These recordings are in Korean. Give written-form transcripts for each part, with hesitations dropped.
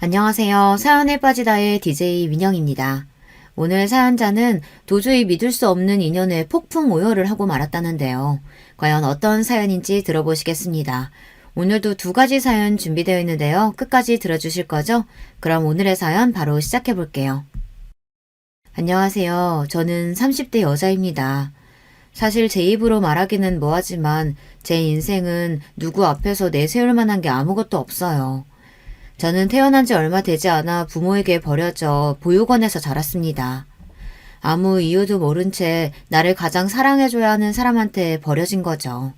안녕하세요. 사연에 빠지다의 DJ 민영입니다. 오늘 사연자는 도저히 믿을 수 없는 인연에 폭풍 오열을 하고 말았다는데요. 과연 어떤 사연인지 들어보시겠습니다. 오늘도 두 가지 사연 준비되어 있는데요. 끝까지 들어주실 거죠? 그럼 오늘의 사연 바로 시작해 볼게요. 안녕하세요. 저는 30대 여자입니다. 사실 제 입으로 말하기는 뭐하지만 제 인생은 누구 앞에서 내세울 만한 게 아무것도 없어요. 저는 태어난 지 얼마 되지 않아 부모에게 버려져 보육원에서 자랐습니다. 아무 이유도 모른 채 나를 가장 사랑해줘야 하는 사람한테 버려진 거죠.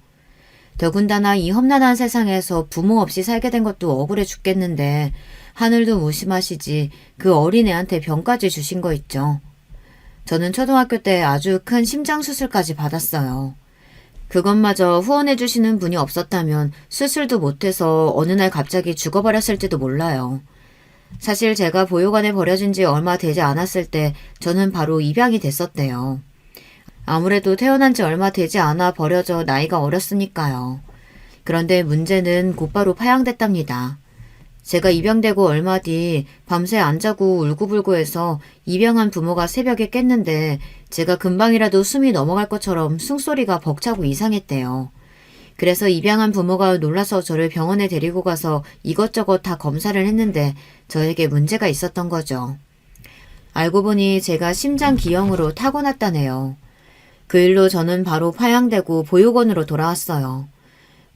더군다나 이 험난한 세상에서 부모 없이 살게 된 것도 억울해 죽겠는데 하늘도 무심하시지 그 어린애한테 병까지 주신 거 있죠. 저는 초등학교 때 아주 큰 심장 수술까지 받았어요. 그것마저 후원해 주시는 분이 없었다면 수술도 못해서 어느 날 갑자기 죽어버렸을지도 몰라요. 사실 제가 보육원에 버려진 지 얼마 되지 않았을 때 저는 바로 입양이 됐었대요. 아무래도 태어난 지 얼마 되지 않아 버려져 나이가 어렸으니까요. 그런데 문제는 곧바로 파양됐답니다. 제가 입양되고 얼마 뒤 밤새 안 자고 울고불고 해서 입양한 부모가 새벽에 깼는데 제가 금방이라도 숨이 넘어갈 것처럼 숨소리가 벅차고 이상했대요. 그래서 입양한 부모가 놀라서 저를 병원에 데리고 가서 이것저것 다 검사를 했는데 저에게 문제가 있었던 거죠. 알고 보니 제가 심장 기형으로 타고났다네요. 그 일로 저는 바로 파양되고 보육원으로 돌아왔어요.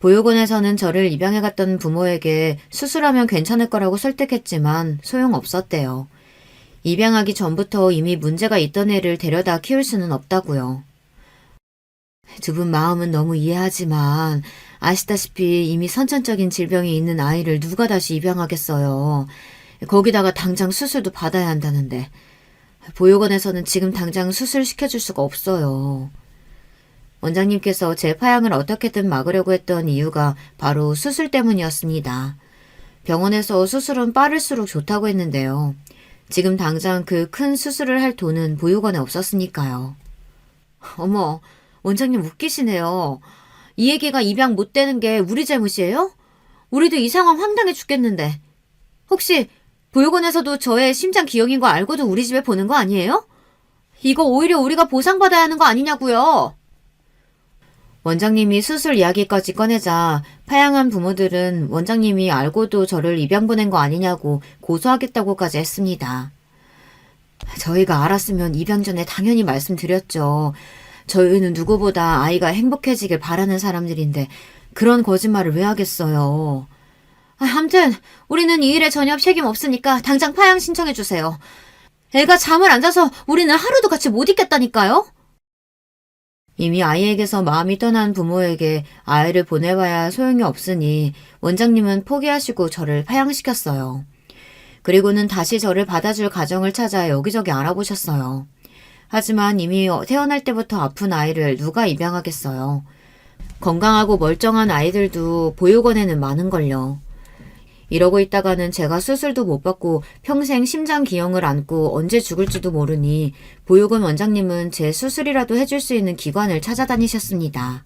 보육원에서는 저를 입양해 갔던 부모에게 수술하면 괜찮을 거라고 설득했지만 소용없었대요. 입양하기 전부터 이미 문제가 있던 애를 데려다 키울 수는 없다고요. 두 분 마음은 너무 이해하지만 아시다시피 이미 선천적인 질병이 있는 아이를 누가 다시 입양하겠어요. 거기다가 당장 수술도 받아야 한다는데 보육원에서는 지금 당장 수술 시켜줄 수가 없어요. 원장님께서 제 파양을 어떻게든 막으려고 했던 이유가 바로 수술 때문이었습니다. 병원에서 수술은 빠를수록 좋다고 했는데요. 지금 당장 그 큰 수술을 할 돈은 보육원에 없었으니까요. 어머, 원장님 웃기시네요. 이 얘기가 입양 못 되는 게 우리 잘못이에요? 우리도 이 상황 황당해 죽겠는데. 혹시 보육원에서도 저의 심장 기형인 거 알고도 우리 집에 보는 거 아니에요? 이거 오히려 우리가 보상받아야 하는 거 아니냐고요. 원장님이 수술 이야기까지 꺼내자 파양한 부모들은 원장님이 알고도 저를 입양 보낸 거 아니냐고 고소하겠다고까지 했습니다. 저희가 알았으면 입양 전에 당연히 말씀드렸죠. 저희는 누구보다 아이가 행복해지길 바라는 사람들인데 그런 거짓말을 왜 하겠어요. 아무튼 우리는 이 일에 전혀 책임 없으니까 당장 파양 신청해 주세요. 애가 잠을 안 자서 우리는 하루도 같이 못 있겠다니까요. 이미 아이에게서 마음이 떠난 부모에게 아이를 보내봐야 소용이 없으니 원장님은 포기하시고 저를 파양시켰어요. 그리고는 다시 저를 받아줄 가정을 찾아 여기저기 알아보셨어요. 하지만 이미 태어날 때부터 아픈 아이를 누가 입양하겠어요. 건강하고 멀쩡한 아이들도 보육원에는 많은걸요. 이러고 있다가는 제가 수술도 못 받고 평생 심장 기형을 안고 언제 죽을지도 모르니 보육원 원장님은 제 수술이라도 해줄 수 있는 기관을 찾아다니셨습니다.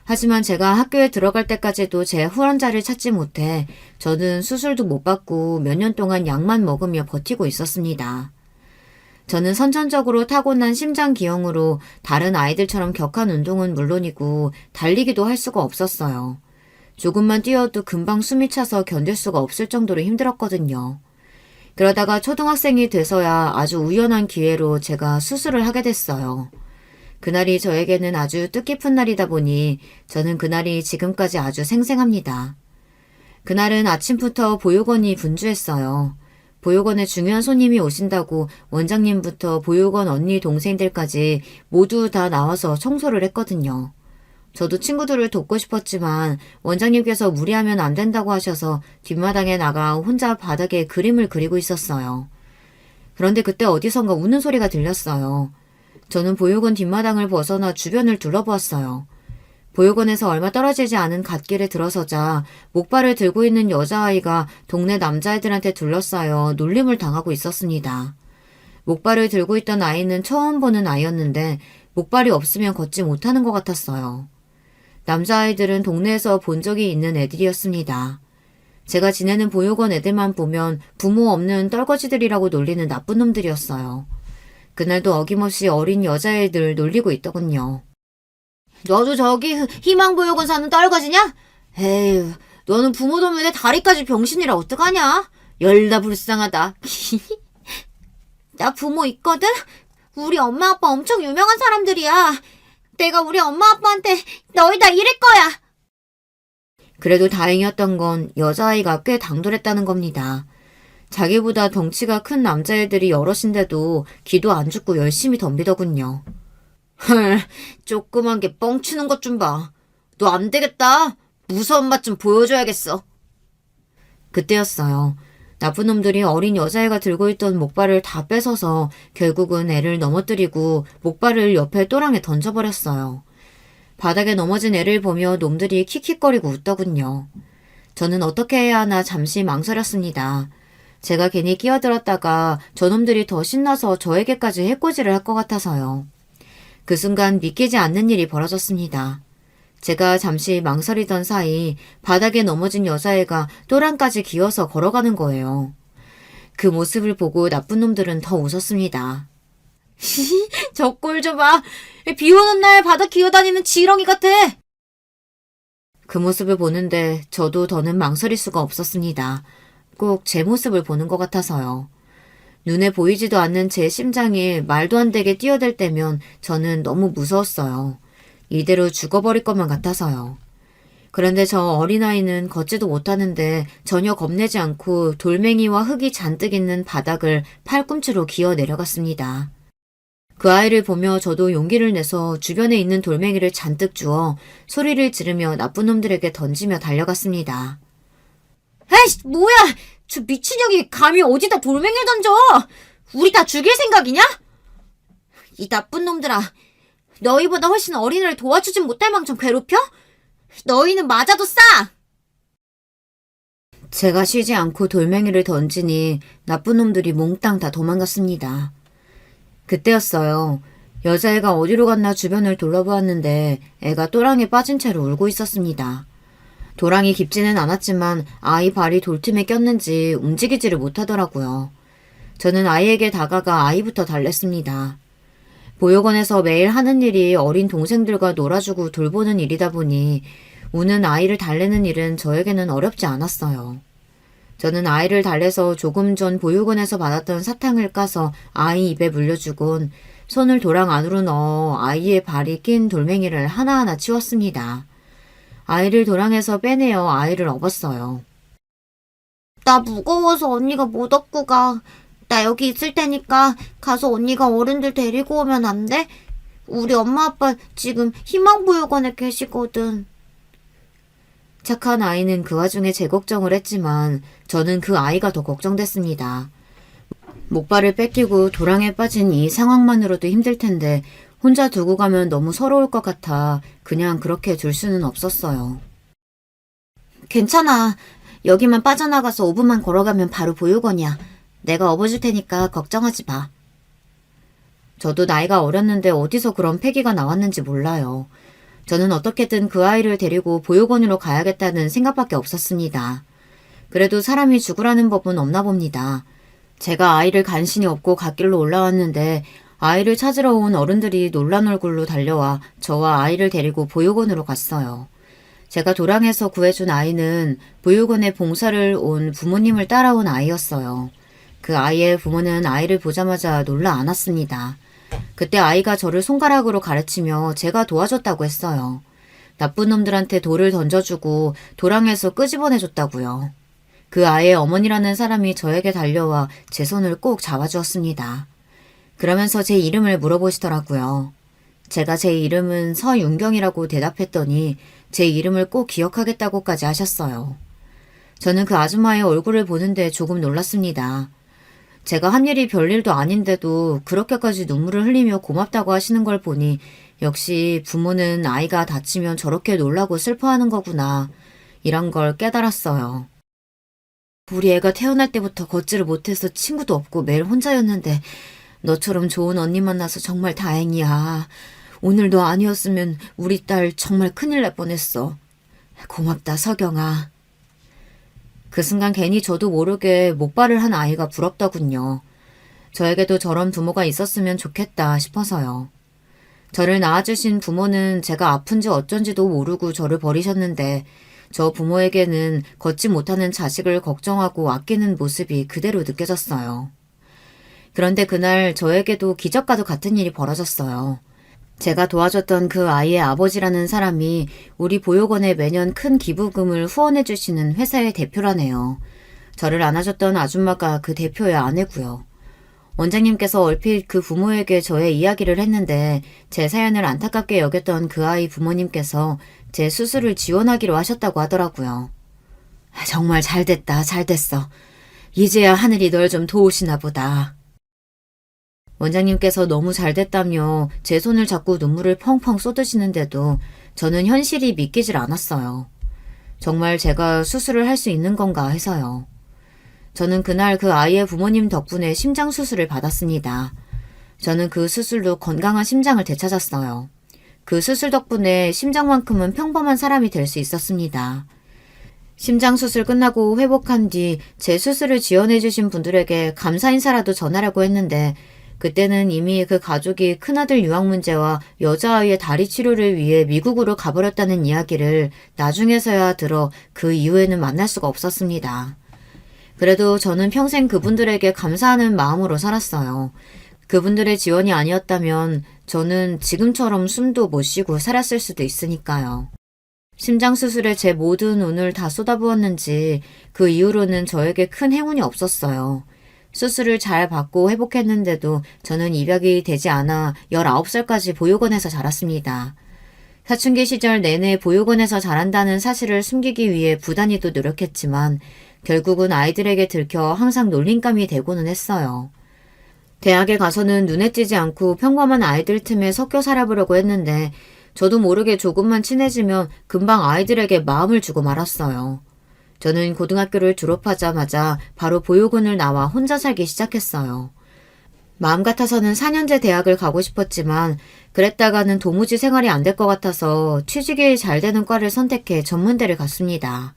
하지만 제가 학교에 들어갈 때까지도 제 후원자를 찾지 못해 저는 수술도 못 받고 몇 년 동안 약만 먹으며 버티고 있었습니다. 저는 선천적으로 타고난 심장 기형으로 다른 아이들처럼 격한 운동은 물론이고 달리기도 할 수가 없었어요. 조금만 뛰어도 금방 숨이 차서 견딜 수가 없을 정도로 힘들었거든요. 그러다가 초등학생이 돼서야 아주 우연한 기회로 제가 수술을 하게 됐어요. 그날이 저에게는 아주 뜻깊은 날이다 보니 저는 그날이 지금까지 아주 생생합니다. 그날은 아침부터 보육원이 분주했어요. 보육원에 중요한 손님이 오신다고 원장님부터 보육원 언니 동생들까지 모두 다 나와서 청소를 했거든요. 저도 친구들을 돕고 싶었지만 원장님께서 무리하면 안 된다고 하셔서 뒷마당에 나가 혼자 바닥에 그림을 그리고 있었어요. 그런데 그때 어디선가 우는 소리가 들렸어요. 저는 보육원 뒷마당을 벗어나 주변을 둘러보았어요. 보육원에서 얼마 떨어지지 않은 갓길에 들어서자 목발을 들고 있는 여자아이가 동네 남자애들한테 둘러싸여 놀림을 당하고 있었습니다. 목발을 들고 있던 아이는 처음 보는 아이였는데 목발이 없으면 걷지 못하는 것 같았어요. 남자아이들은 동네에서 본 적이 있는 애들이었습니다. 제가 지내는 보육원 애들만 보면 부모 없는 떨거지들이라고 놀리는 나쁜 놈들이었어요. 그날도 어김없이 어린 여자애들 놀리고 있더군요. 너도 저기 희망보육원 사는 떨거지냐? 에휴, 너는 부모 도면에 다리까지 병신이라 어떡하냐? 열나 불쌍하다. 나 부모 있거든? 우리 엄마 아빠 엄청 유명한 사람들이야. 내가 우리 엄마 아빠한테 너희 다 이럴 거야. 그래도 다행이었던 건 여자아이가 꽤 당돌했다는 겁니다. 자기보다 덩치가 큰 남자애들이 여럿인데도 기도 안 죽고 열심히 덤비더군요. 헐, 조그만 게 뻥치는 것 좀 봐. 너 안 되겠다. 무서운 맛 좀 보여줘야겠어. 그때였어요. 나쁜 놈들이 어린 여자애가 들고 있던 목발을 다 뺏어서 결국은 애를 넘어뜨리고 목발을 옆에 또랑에 던져버렸어요. 바닥에 넘어진 애를 보며 놈들이 킥킥거리고 웃더군요. 저는 어떻게 해야 하나 잠시 망설였습니다. 제가 괜히 끼어들었다가 저놈들이 더 신나서 저에게까지 해코지를 할 것 같아서요. 그 순간 믿기지 않는 일이 벌어졌습니다. 제가 잠시 망설이던 사이 바닥에 넘어진 여자애가 또랑까지 기어서 걸어가는 거예요. 그 모습을 보고 나쁜 놈들은 더 웃었습니다. 저 꼴 좀 봐. 비 오는 날 바닥 기어다니는 지렁이 같아. 그 모습을 보는데 저도 더는 망설일 수가 없었습니다. 꼭 제 모습을 보는 것 같아서요. 눈에 보이지도 않는 제 심장이 말도 안 되게 뛰어들 때면 저는 너무 무서웠어요. 이대로 죽어버릴 것만 같아서요. 그런데 저 어린아이는 걷지도 못하는데 전혀 겁내지 않고 돌멩이와 흙이 잔뜩 있는 바닥을 팔꿈치로 기어 내려갔습니다. 그 아이를 보며 저도 용기를 내서 주변에 있는 돌멩이를 잔뜩 주워 소리를 지르며 나쁜 놈들에게 던지며 달려갔습니다. 에이씨, 뭐야! 저 미친년이 감히 어디다 돌멩이를 던져! 우리 다 죽일 생각이냐? 이 나쁜 놈들아, 너희보다 훨씬 어린애를 도와주진 못할 망정 괴롭혀? 너희는 맞아도 싸! 제가 쉬지 않고 돌멩이를 던지니 나쁜 놈들이 몽땅 다 도망갔습니다. 그때였어요. 여자애가 어디로 갔나 주변을 둘러보았는데 애가 또랑에 빠진 채로 울고 있었습니다. 도랑이 깊지는 않았지만 아이 발이 돌틈에 꼈는지 움직이지를 못하더라고요. 저는 아이에게 다가가 아이부터 달랬습니다. 보육원에서 매일 하는 일이 어린 동생들과 놀아주고 돌보는 일이다 보니 우는 아이를 달래는 일은 저에게는 어렵지 않았어요. 저는 아이를 달래서 조금 전 보육원에서 받았던 사탕을 까서 아이 입에 물려주곤 손을 도랑 안으로 넣어 아이의 발이 낀 돌멩이를 하나하나 치웠습니다. 아이를 도랑에서 빼내어 아이를 업었어요. 나 무거워서 언니가 못 업고 가. 나 여기 있을 테니까 가서 언니가 어른들 데리고 오면 안 돼? 우리 엄마 아빠 지금 희망보육원에 계시거든. 착한 아이는 그 와중에 제 걱정을 했지만 저는 그 아이가 더 걱정됐습니다. 목발을 뺏기고 도랑에 빠진 이 상황만으로도 힘들 텐데 혼자 두고 가면 너무 서러울 것 같아 그냥 그렇게 둘 수는 없었어요. 괜찮아. 여기만 빠져나가서 5분만 걸어가면 바로 보육원이야. 내가 업어줄 테니까 걱정하지 마. 저도 나이가 어렸는데 어디서 그런 패기가 나왔는지 몰라요. 저는 어떻게든 그 아이를 데리고 보육원으로 가야겠다는 생각밖에 없었습니다. 그래도 사람이 죽으라는 법은 없나 봅니다. 제가 아이를 간신히 업고 갓길로 올라왔는데 아이를 찾으러 온 어른들이 놀란 얼굴로 달려와 저와 아이를 데리고 보육원으로 갔어요. 제가 도랑에서 구해준 아이는 보육원에 봉사를 온 부모님을 따라온 아이였어요. 그 아이의 부모는 아이를 보자마자 놀라 안았습니다. 그때 아이가 저를 손가락으로 가르치며 제가 도와줬다고 했어요. 나쁜 놈들한테 돌을 던져주고 도랑에서 끄집어내줬다고요. 그 아이의 어머니라는 사람이 저에게 달려와 제 손을 꼭 잡아주었습니다. 그러면서 제 이름을 물어보시더라고요. 제가 제 이름은 서윤경이라고 대답했더니 제 이름을 꼭 기억하겠다고까지 하셨어요. 저는 그 아줌마의 얼굴을 보는데 조금 놀랐습니다. 제가 한 일이 별일도 아닌데도 그렇게까지 눈물을 흘리며 고맙다고 하시는 걸 보니 역시 부모는 아이가 다치면 저렇게 놀라고 슬퍼하는 거구나 이런 걸 깨달았어요. 우리 애가 태어날 때부터 걷지를 못해서 친구도 없고 매일 혼자였는데 너처럼 좋은 언니 만나서 정말 다행이야. 오늘 너 아니었으면 우리 딸 정말 큰일 날 뻔했어. 고맙다 서경아. 그 순간 괜히 저도 모르게 목발을 한 아이가 부럽더군요. 저에게도 저런 부모가 있었으면 좋겠다 싶어서요. 저를 낳아주신 부모는 제가 아픈지 어쩐지도 모르고 저를 버리셨는데 저 부모에게는 걷지 못하는 자식을 걱정하고 아끼는 모습이 그대로 느껴졌어요. 그런데 그날 저에게도 기적과도 같은 일이 벌어졌어요. 제가 도와줬던 그 아이의 아버지라는 사람이 우리 보육원에 매년 큰 기부금을 후원해주시는 회사의 대표라네요. 저를 안아줬던 아줌마가 그 대표의 아내고요. 원장님께서 얼핏 그 부모에게 저의 이야기를 했는데 제 사연을 안타깝게 여겼던 그 아이 부모님께서 제 수술을 지원하기로 하셨다고 하더라고요. 정말 잘됐다, 잘됐어. 이제야 하늘이 널 좀 도우시나 보다. 원장님께서 너무 잘됐다며 제 손을 잡고 눈물을 펑펑 쏟으시는데도 저는 현실이 믿기질 않았어요. 정말 제가 수술을 할 수 있는 건가 해서요. 저는 그날 그 아이의 부모님 덕분에 심장 수술을 받았습니다. 저는 그 수술로 건강한 심장을 되찾았어요. 그 수술 덕분에 심장만큼은 평범한 사람이 될 수 있었습니다. 심장 수술 끝나고 회복한 뒤 제 수술을 지원해주신 분들에게 감사 인사라도 전하려고 했는데 그때는 이미 그 가족이 큰아들 유학 문제와 여자아이의 다리 치료를 위해 미국으로 가버렸다는 이야기를 나중에서야 들어 그 이후에는 만날 수가 없었습니다. 그래도 저는 평생 그분들에게 감사하는 마음으로 살았어요. 그분들의 지원이 아니었다면 저는 지금처럼 숨도 못 쉬고 살았을 수도 있으니까요. 심장 수술에 제 모든 운을 다 쏟아부었는지 그 이후로는 저에게 큰 행운이 없었어요. 수술을 잘 받고 회복했는데도 저는 입양이 되지 않아 19살까지 보육원에서 자랐습니다. 사춘기 시절 내내 보육원에서 자란다는 사실을 숨기기 위해 부단히도 노력했지만 결국은 아이들에게 들켜 항상 놀림감이 되고는 했어요. 대학에 가서는 눈에 띄지 않고 평범한 아이들 틈에 섞여 살아보려고 했는데 저도 모르게 조금만 친해지면 금방 아이들에게 마음을 주고 말았어요. 저는 고등학교를 졸업하자마자 바로 보육원을 나와 혼자 살기 시작했어요. 마음 같아서는 4년제 대학을 가고 싶었지만 그랬다가는 도무지 생활이 안 될 것 같아서 취직이 잘 되는 과를 선택해 전문대를 갔습니다.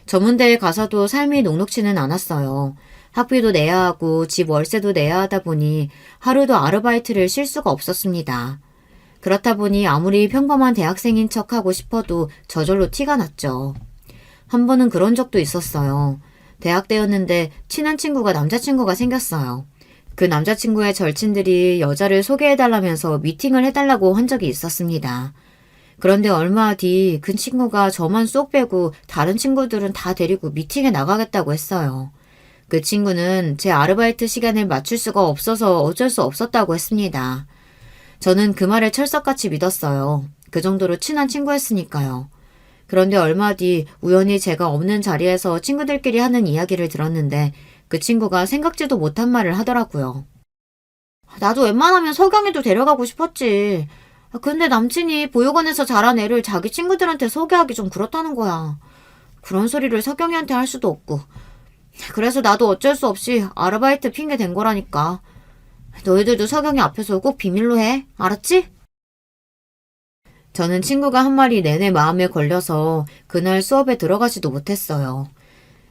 전문대에 가서도 삶이 녹록지는 않았어요. 학비도 내야 하고 집 월세도 내야 하다 보니 하루도 아르바이트를 쉴 수가 없었습니다. 그렇다 보니 아무리 평범한 대학생인 척하고 싶어도 저절로 티가 났죠. 한 번은 그런 적도 있었어요. 대학 때였는데 친한 친구가 남자친구가 생겼어요. 그 남자친구의 절친들이 여자를 소개해달라면서 미팅을 해달라고 한 적이 있었습니다. 그런데 얼마 뒤 그 친구가 저만 쏙 빼고 다른 친구들은 다 데리고 미팅에 나가겠다고 했어요. 그 친구는 제 아르바이트 시간을 맞출 수가 없어서 어쩔 수 없었다고 했습니다. 저는 그 말을 철석같이 믿었어요. 그 정도로 친한 친구였으니까요. 그런데 얼마 뒤 우연히 제가 없는 자리에서 친구들끼리 하는 이야기를 들었는데 그 친구가 생각지도 못한 말을 하더라고요. 나도 웬만하면 석영이도 데려가고 싶었지. 근데 남친이 보육원에서 자란 애를 자기 친구들한테 소개하기 좀 그렇다는 거야. 그런 소리를 석영이한테 할 수도 없고. 그래서 나도 어쩔 수 없이 아르바이트 핑계 댄 거라니까. 너희들도 석영이 앞에서 꼭 비밀로 해. 알았지? 저는 친구가 한 말이 내내 마음에 걸려서 그날 수업에 들어가지도 못했어요.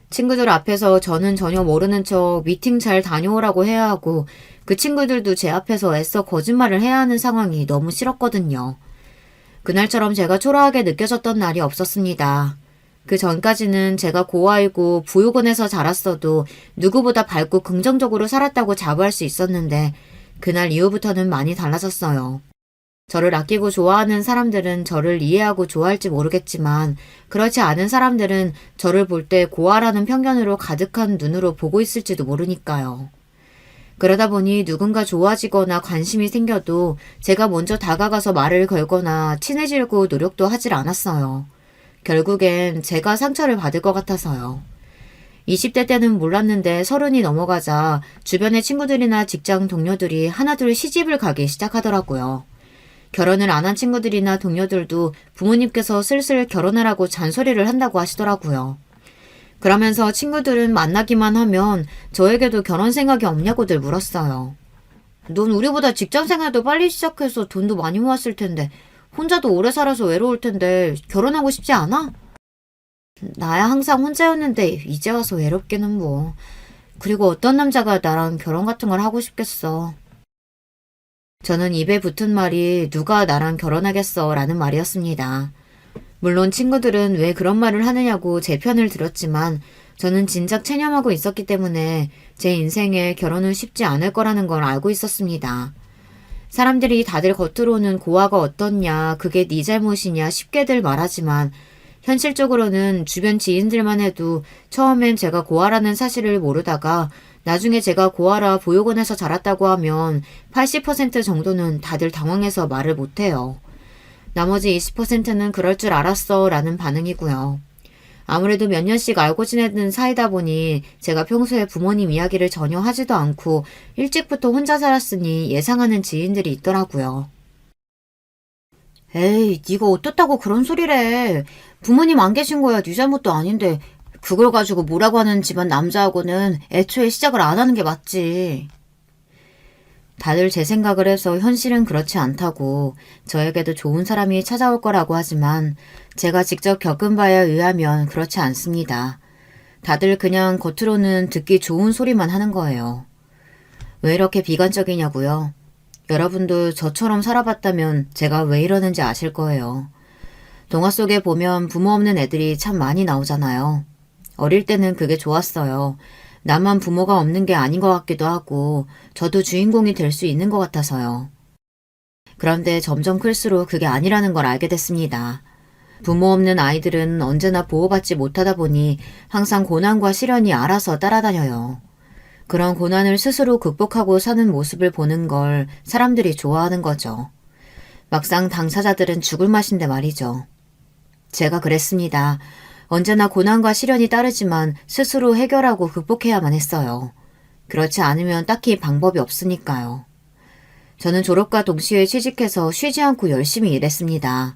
친구들 앞에서 저는 전혀 모르는 척 미팅 잘 다녀오라고 해야 하고 그 친구들도 제 앞에서 애써 거짓말을 해야 하는 상황이 너무 싫었거든요. 그날처럼 제가 초라하게 느껴졌던 날이 없었습니다. 그 전까지는 제가 고아이고 보육원에서 자랐어도 누구보다 밝고 긍정적으로 살았다고 자부할 수 있었는데 그날 이후부터는 많이 달라졌어요. 저를 아끼고 좋아하는 사람들은 저를 이해하고 좋아할지 모르겠지만 그렇지 않은 사람들은 저를 볼 때 고아라는 편견으로 가득한 눈으로 보고 있을지도 모르니까요. 그러다 보니 누군가 좋아지거나 관심이 생겨도 제가 먼저 다가가서 말을 걸거나 친해지려고 노력도 하질 않았어요. 결국엔 제가 상처를 받을 것 같아서요. 20대 때는 몰랐는데 30이 넘어가자 주변의 친구들이나 직장 동료들이 하나둘 시집을 가기 시작하더라고요. 결혼을 안 한 친구들이나 동료들도 부모님께서 슬슬 결혼하라고 잔소리를 한다고 하시더라고요. 그러면서 친구들은 만나기만 하면 저에게도 결혼 생각이 없냐고들 물었어요. 넌 우리보다 직장 생활도 빨리 시작해서 돈도 많이 모았을 텐데 혼자도 오래 살아서 외로울 텐데 결혼하고 싶지 않아? 나야 항상 혼자였는데 이제 와서 외롭기는 뭐. 그리고 어떤 남자가 나랑 결혼 같은 걸 하고 싶겠어. 저는 입에 붙은 말이 누가 나랑 결혼하겠어 라는 말이었습니다. 물론 친구들은 왜 그런 말을 하느냐고 제 편을 들었지만 저는 진작 체념하고 있었기 때문에 제 인생에 결혼은 쉽지 않을 거라는 걸 알고 있었습니다. 사람들이 다들 겉으로는 고아가 어떻냐, 그게 네 잘못이냐 쉽게들 말하지만 현실적으로는 주변 지인들만 해도 처음엔 제가 고아라는 사실을 모르다가 나중에 제가 고아라 보육원에서 자랐다고 하면 80% 정도는 다들 당황해서 말을 못해요. 나머지 20%는 그럴 줄 알았어 라는 반응이고요. 아무래도 몇 년씩 알고 지내는 사이다 보니 제가 평소에 부모님 이야기를 전혀 하지도 않고 일찍부터 혼자 살았으니 예상하는 지인들이 있더라고요. 에이, 네가 어떻다고 그런 소리래. 부모님 안 계신 거야 네 잘못도 아닌데 그걸 가지고 뭐라고 하는 집안 남자하고는 애초에 시작을 안 하는 게 맞지. 다들 제 생각을 해서 현실은 그렇지 않다고 저에게도 좋은 사람이 찾아올 거라고 하지만 제가 직접 겪은 바에 의하면 그렇지 않습니다. 다들 그냥 겉으로는 듣기 좋은 소리만 하는 거예요. 왜 이렇게 비관적이냐고요? 여러분도 저처럼 살아봤다면 제가 왜 이러는지 아실 거예요. 동화 속에 보면 부모 없는 애들이 참 많이 나오잖아요. 어릴 때는 그게 좋았어요. 나만 부모가 없는 게 아닌 것 같기도 하고 저도 주인공이 될 수 있는 것 같아서요. 그런데 점점 클수록 그게 아니라는 걸 알게 됐습니다. 부모 없는 아이들은 언제나 보호받지 못하다 보니 항상 고난과 시련이 알아서 따라다녀요. 그런 고난을 스스로 극복하고 사는 모습을 보는 걸 사람들이 좋아하는 거죠. 막상 당사자들은 죽을 맛인데 말이죠. 제가 그랬습니다. 언제나 고난과 시련이 따르지만 스스로 해결하고 극복해야만 했어요. 그렇지 않으면 딱히 방법이 없으니까요. 저는 졸업과 동시에 취직해서 쉬지 않고 열심히 일했습니다.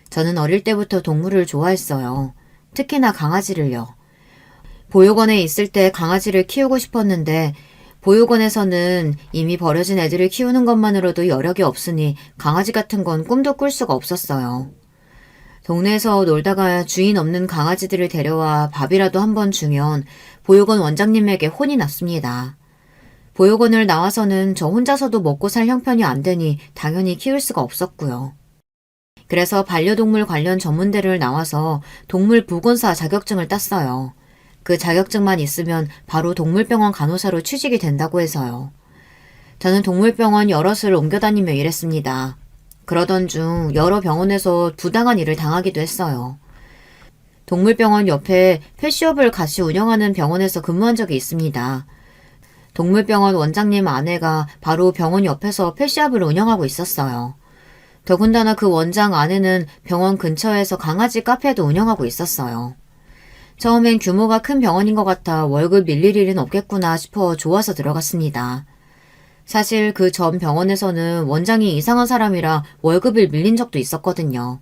저는 어릴 때부터 동물을 좋아했어요. 특히나 강아지를요. 보육원에 있을 때 강아지를 키우고 싶었는데 보육원에서는 이미 버려진 애들을 키우는 것만으로도 여력이 없으니 강아지 같은 건 꿈도 꿀 수가 없었어요. 동네에서 놀다가 주인 없는 강아지들을 데려와 밥이라도 한번 주면 보육원 원장님에게 혼이 났습니다. 보육원을 나와서는 저 혼자서도 먹고 살 형편이 안 되니 당연히 키울 수가 없었고요. 그래서 반려동물 관련 전문대를 나와서 동물보건사 자격증을 땄어요. 그 자격증만 있으면 바로 동물병원 간호사로 취직이 된다고 해서요. 저는 동물병원 여럿을 옮겨다니며 일했습니다. 그러던 중 여러 병원에서 부당한 일을 당하기도 했어요. 동물병원 옆에 펫숍을 같이 운영하는 병원에서 근무한 적이 있습니다. 동물병원 원장님 아내가 바로 병원 옆에서 펫샵을 운영하고 있었어요. 더군다나 그 원장 아내는 병원 근처에서 강아지 카페도 운영하고 있었어요. 처음엔 규모가 큰 병원인 것 같아 월급 밀릴 일은 없겠구나 싶어 좋아서 들어갔습니다. 사실 그 전 병원에서는 원장이 이상한 사람이라 월급을 밀린 적도 있었거든요.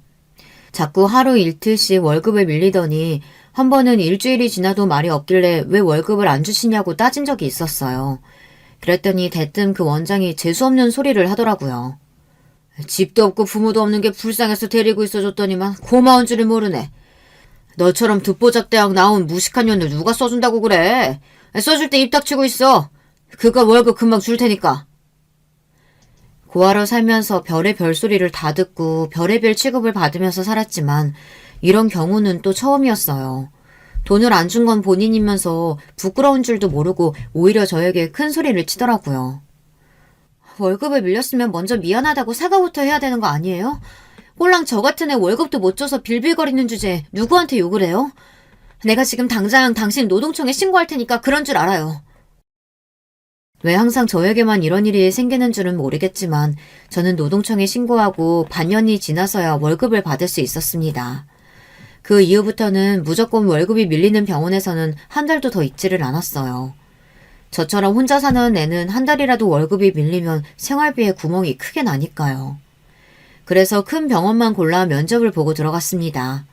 자꾸 하루 일틀씩 월급을 밀리더니 한 번은 일주일이 지나도 말이 없길래 왜 월급을 안 주시냐고 따진 적이 있었어요. 그랬더니 대뜸 그 원장이 재수없는 소리를 하더라고요. 집도 없고 부모도 없는 게 불쌍해서 데리고 있어줬더니만 고마운 줄을 모르네. 너처럼 듣보잡대학 나온 무식한 년을 누가 써준다고 그래. 써줄 때 입 닥치고 있어. 그거 월급 금방 줄 테니까. 고아로 살면서 별의 별소리를 다 듣고 별의별 취급을 받으면서 살았지만 이런 경우는 또 처음이었어요. 돈을 안 준 건 본인이면서 부끄러운 줄도 모르고 오히려 저에게 큰 소리를 치더라고요. 월급을 밀렸으면 먼저 미안하다고 사과부터 해야 되는 거 아니에요? 꼴랑 저 같은 애 월급도 못 줘서 빌빌거리는 주제에 누구한테 욕을 해요? 내가 지금 당장 당신 노동청에 신고할 테니까 그런 줄 알아요. 왜 항상 저에게만 이런 일이 생기는 줄은 모르겠지만 저는 노동청에 신고하고 반년이 지나서야 월급을 받을 수 있었습니다. 그 이후부터는 무조건 월급이 밀리는 병원에서는 한 달도 더 있지를 않았어요. 저처럼 혼자 사는 애는 한 달이라도 월급이 밀리면 생활비에 구멍이 크게 나니까요. 그래서 큰 병원만 골라 면접을 보고 들어갔습니다.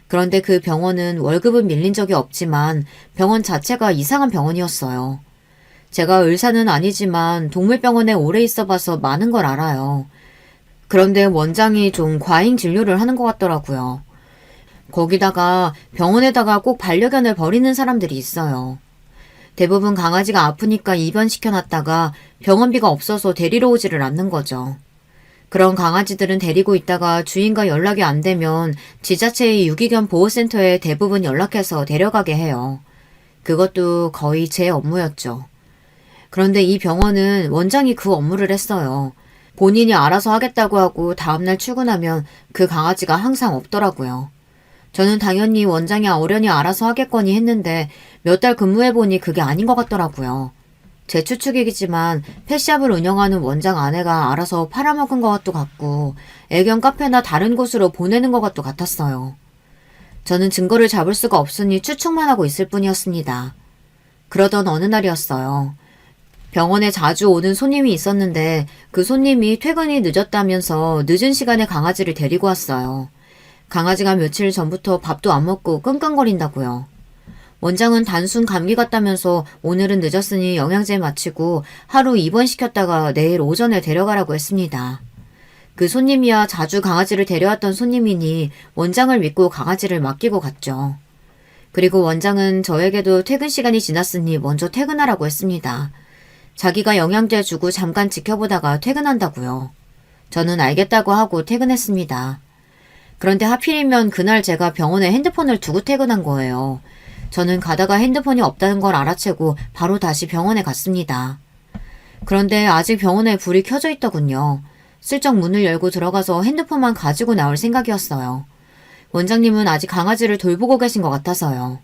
그런데 그 병원은 월급은 밀린 적이 없지만 병원 자체가 이상한 병원이었어요. 제가 의사는 아니지만 동물병원에 오래 있어봐서 많은 걸 알아요. 그런데 원장이 좀 과잉 진료를 하는 것 같더라고요. 거기다가 병원에다가 꼭 반려견을 버리는 사람들이 있어요. 대부분 강아지가 아프니까 입원시켜놨다가 병원비가 없어서 데리러 오지를 않는 거죠. 그런 강아지들은 데리고 있다가 주인과 연락이 안 되면 지자체의 유기견 보호센터에 대부분 연락해서 데려가게 해요. 그것도 거의 제 업무였죠. 그런데 이 병원은 원장이 그 업무를 했어요. 본인이 알아서 하겠다고 하고 다음날 출근하면 그 강아지가 항상 없더라고요. 저는 당연히 원장이 어련히 알아서 하겠거니 했는데 몇 달 근무해보니 그게 아닌 것 같더라고요. 제 추측이지만 펫샵을 운영하는 원장 아내가 알아서 팔아먹은 것도 같고 애견 카페나 다른 곳으로 보내는 것도 같았어요. 저는 증거를 잡을 수가 없으니 추측만 하고 있을 뿐이었습니다. 그러던 어느 날이었어요. 병원에 자주 오는 손님이 있었는데 그 손님이 퇴근이 늦었다면서 늦은 시간에 강아지를 데리고 왔어요. 강아지가 며칠 전부터 밥도 안 먹고 끙끙거린다고요. 원장은 단순 감기 같다면서 오늘은 늦었으니 영양제 마치고 하루 입원시켰다가 내일 오전에 데려가라고 했습니다. 그 손님이야 자주 강아지를 데려왔던 손님이니 원장을 믿고 강아지를 맡기고 갔죠. 그리고 원장은 저에게도 퇴근 시간이 지났으니 먼저 퇴근하라고 했습니다. 자기가 영양제 주고 잠깐 지켜보다가 퇴근한다고요. 저는 알겠다고 하고 퇴근했습니다. 그런데 하필이면 그날 제가 병원에 핸드폰을 두고 퇴근한 거예요. 저는 가다가 핸드폰이 없다는 걸 알아채고 바로 다시 병원에 갔습니다. 그런데 아직 병원에 불이 켜져 있더군요. 슬쩍 문을 열고 들어가서 핸드폰만 가지고 나올 생각이었어요. 원장님은 아직 강아지를 돌보고 계신 것 같아서요.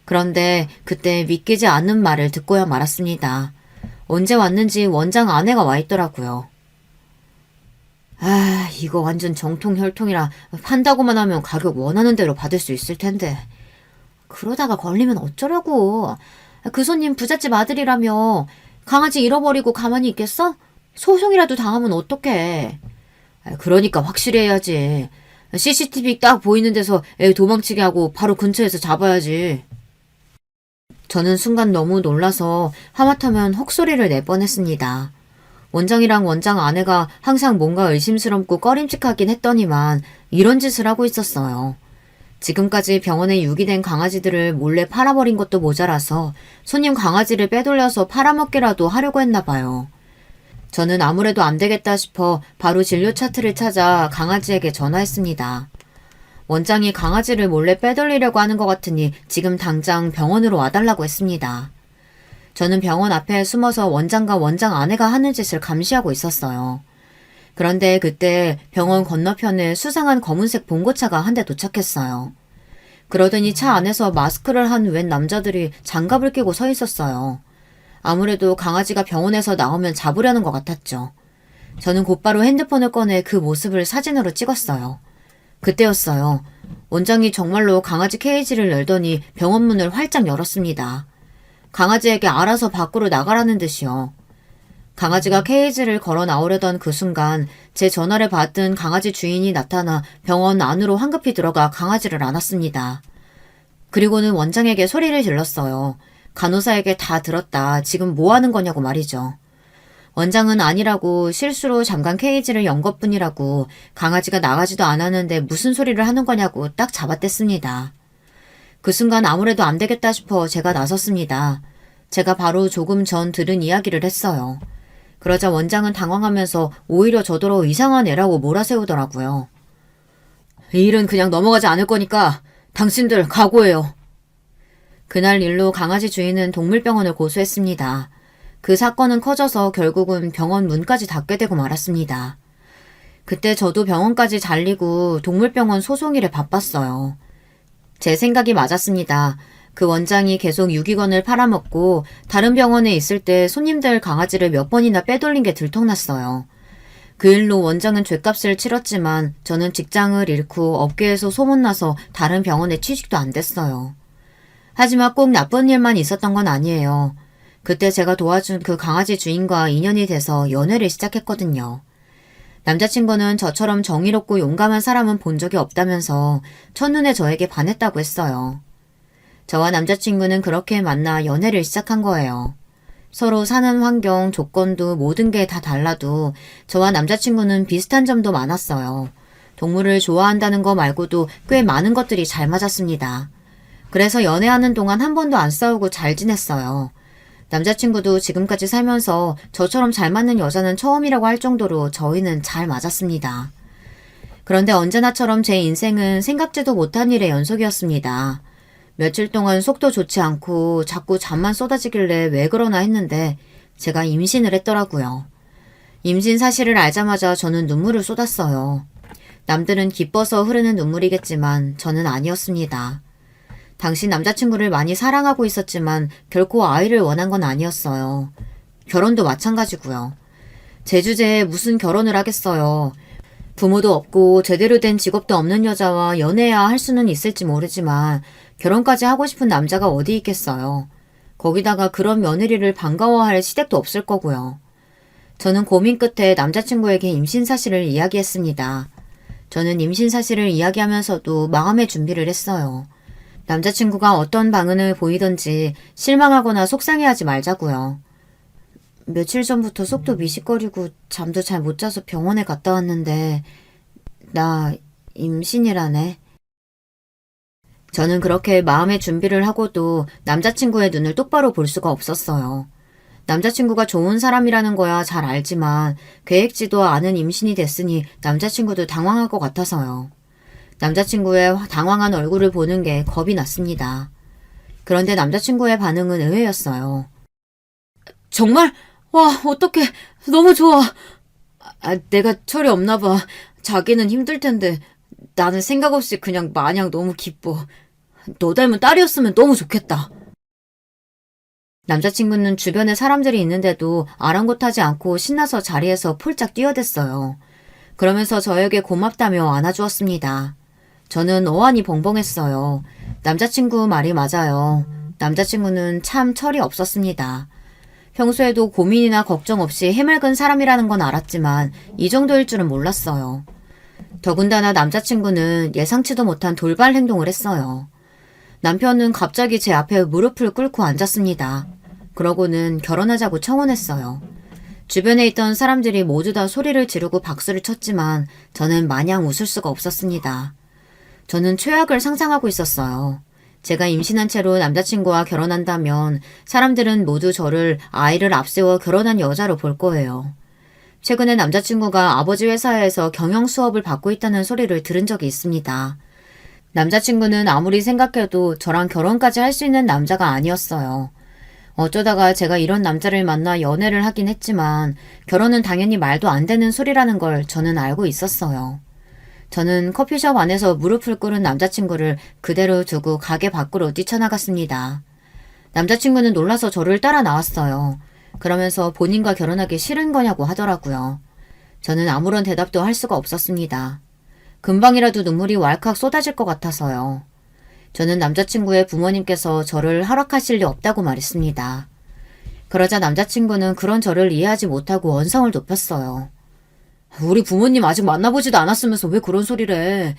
그런데 그때 믿기지 않는 말을 듣고야 말았습니다. 언제 왔는지 원장 아내가 와 있더라고요. 아, 이거 완전 정통혈통이라 판다고만 하면 가격 원하는 대로 받을 수 있을 텐데. 그러다가 걸리면 어쩌려고. 그 손님 부잣집 아들이라며 강아지 잃어버리고 가만히 있겠어? 소송이라도 당하면 어떡해. 그러니까 확실히 해야지. CCTV 딱 보이는 데서 애 도망치게 하고 바로 근처에서 잡아야지. 저는 순간 너무 놀라서 하마터면 헉소리를 낼 뻔했습니다. 원장이랑 원장 아내가 항상 뭔가 의심스럽고 꺼림칙하긴 했더니만 이런 짓을 하고 있었어요. 지금까지 병원에 유기된 강아지들을 몰래 팔아버린 것도 모자라서 손님 강아지를 빼돌려서 팔아먹기라도 하려고 했나 봐요. 저는 아무래도 안 되겠다 싶어 바로 진료 차트를 찾아 강아지에게 전화했습니다. 원장이 강아지를 몰래 빼돌리려고 하는 것 같으니 지금 당장 병원으로 와달라고 했습니다. 저는 병원 앞에 숨어서 원장과 원장 아내가 하는 짓을 감시하고 있었어요. 그런데 그때 병원 건너편에 수상한 검은색 봉고차가 한 대 도착했어요. 그러더니 차 안에서 마스크를 한 웬 남자들이 장갑을 끼고 서 있었어요. 아무래도 강아지가 병원에서 나오면 잡으려는 것 같았죠. 저는 곧바로 핸드폰을 꺼내 그 모습을 사진으로 찍었어요. 그때였어요. 원장이 정말로 강아지 케이지를 열더니 병원 문을 활짝 열었습니다. 강아지에게 알아서 밖으로 나가라는 듯이요. 강아지가 케이지를 걸어 나오려던 그 순간 제 전화를 받은 강아지 주인이 나타나 병원 안으로 황급히 들어가 강아지를 안았습니다. 그리고는 원장에게 소리를 질렀어요. 간호사에게 다 들었다. 지금 뭐 하는 거냐고 말이죠. 원장은 아니라고 실수로 잠깐 케이지를 연 것뿐이라고 강아지가 나가지도 않았는데 무슨 소리를 하는 거냐고 딱 잡아댔습니다. 그 순간 아무래도 안 되겠다 싶어 제가 나섰습니다. 제가 바로 조금 전 들은 이야기를 했어요. 그러자 원장은 당황하면서 오히려 저더러 이상한 애라고 몰아세우더라고요. 이 일은 그냥 넘어가지 않을 거니까 당신들 각오해요. 그날 일로 강아지 주인은 동물병원을 고소했습니다. 그 사건은 커져서 결국은 병원 문까지 닫게 되고 말았습니다. 그때 저도 병원까지 잘리고 동물병원 소송일에 바빴어요. 제 생각이 맞았습니다. 그 원장이 계속 유기견을 팔아먹고 다른 병원에 있을 때 손님들 강아지를 몇 번이나 빼돌린 게 들통났어요. 그 일로 원장은 죗값을 치렀지만 저는 직장을 잃고 업계에서 소문나서 다른 병원에 취직도 안 됐어요. 하지만 꼭 나쁜 일만 있었던 건 아니에요. 그때 제가 도와준 그 강아지 주인과 인연이 돼서 연애를 시작했거든요. 남자친구는 저처럼 정의롭고 용감한 사람은 본 적이 없다면서 첫눈에 저에게 반했다고 했어요. 저와 남자친구는 그렇게 만나 연애를 시작한 거예요. 서로 사는 환경, 조건도 모든 게 다 달라도 저와 남자친구는 비슷한 점도 많았어요. 동물을 좋아한다는 거 말고도 꽤 많은 것들이 잘 맞았습니다. 그래서 연애하는 동안 한 번도 안 싸우고 잘 지냈어요. 남자친구도 지금까지 살면서 저처럼 잘 맞는 여자는 처음이라고 할 정도로 저희는 잘 맞았습니다. 그런데 언제나처럼 제 인생은 생각지도 못한 일의 연속이었습니다. 며칠 동안 속도 좋지 않고 자꾸 잠만 쏟아지길래 왜 그러나 했는데 제가 임신을 했더라고요. 임신 사실을 알자마자 저는 눈물을 쏟았어요. 남들은 기뻐서 흐르는 눈물이겠지만 저는 아니었습니다. 당시 남자친구를 많이 사랑하고 있었지만 결코 아이를 원한 건 아니었어요. 결혼도 마찬가지고요. 제 주제에 무슨 결혼을 하겠어요. 부모도 없고 제대로 된 직업도 없는 여자와 연애해야 할 수는 있을지 모르지만 결혼까지 하고 싶은 남자가 어디 있겠어요. 거기다가 그런 며느리를 반가워할 시댁도 없을 거고요. 저는 고민 끝에 남자친구에게 임신 사실을 이야기했습니다. 저는 임신 사실을 이야기하면서도 마음의 준비를 했어요. 남자친구가 어떤 반응을 보이던지 실망하거나 속상해하지 말자고요. 며칠 전부터 속도 미식거리고 잠도 잘 못 자서 병원에 갔다 왔는데 나 임신이라네. 저는 그렇게 마음의 준비를 하고도 남자친구의 눈을 똑바로 볼 수가 없었어요. 남자친구가 좋은 사람이라는 거야 잘 알지만 계획지도 않은 임신이 됐으니 남자친구도 당황할 것 같아서요. 남자친구의 당황한 얼굴을 보는 게 겁이 났습니다. 그런데 남자친구의 반응은 의외였어요. 정말? 와, 어떡해. 너무 좋아. 내가 철이 없나 봐. 자기는 힘들 텐데 나는 생각 없이 그냥 마냥 너무 기뻐. 너 닮은 딸이었으면 너무 좋겠다. 남자친구는 주변에 사람들이 있는데도 아랑곳하지 않고 신나서 자리에서 폴짝 뛰어댔어요. 그러면서 저에게 고맙다며 안아주었습니다. 저는 어안이 벙벙했어요. 남자친구 말이 맞아요. 남자친구는 참 철이 없었습니다. 평소에도 고민이나 걱정 없이 해맑은 사람이라는 건 알았지만 이 정도일 줄은 몰랐어요. 더군다나 남자친구는 예상치도 못한 돌발 행동을 했어요. 남편은 갑자기 제 앞에 무릎을 꿇고 앉았습니다. 그러고는 결혼하자고 청혼했어요. 주변에 있던 사람들이 모두 다 소리를 지르고 박수를 쳤지만 저는 마냥 웃을 수가 없었습니다. 저는 최악을 상상하고 있었어요. 제가 임신한 채로 남자친구와 결혼한다면 사람들은 모두 저를 아이를 앞세워 결혼한 여자로 볼 거예요. 최근에 남자친구가 아버지 회사에서 경영 수업을 받고 있다는 소리를 들은 적이 있습니다. 남자친구는 아무리 생각해도 저랑 결혼까지 할 수 있는 남자가 아니었어요. 어쩌다가 제가 이런 남자를 만나 연애를 하긴 했지만 결혼은 당연히 말도 안 되는 소리라는 걸 저는 알고 있었어요. 저는 커피숍 안에서 무릎을 꿇은 남자친구를 그대로 두고 가게 밖으로 뛰쳐나갔습니다. 남자친구는 놀라서 저를 따라 나왔어요. 그러면서 본인과 결혼하기 싫은 거냐고 하더라고요. 저는 아무런 대답도 할 수가 없었습니다. 금방이라도 눈물이 왈칵 쏟아질 것 같아서요. 저는 남자친구의 부모님께서 저를 허락하실 리 없다고 말했습니다. 그러자 남자친구는 그런 저를 이해하지 못하고 언성을 높였어요. 우리 부모님 아직 만나보지도 않았으면서 왜 그런 소리를 해.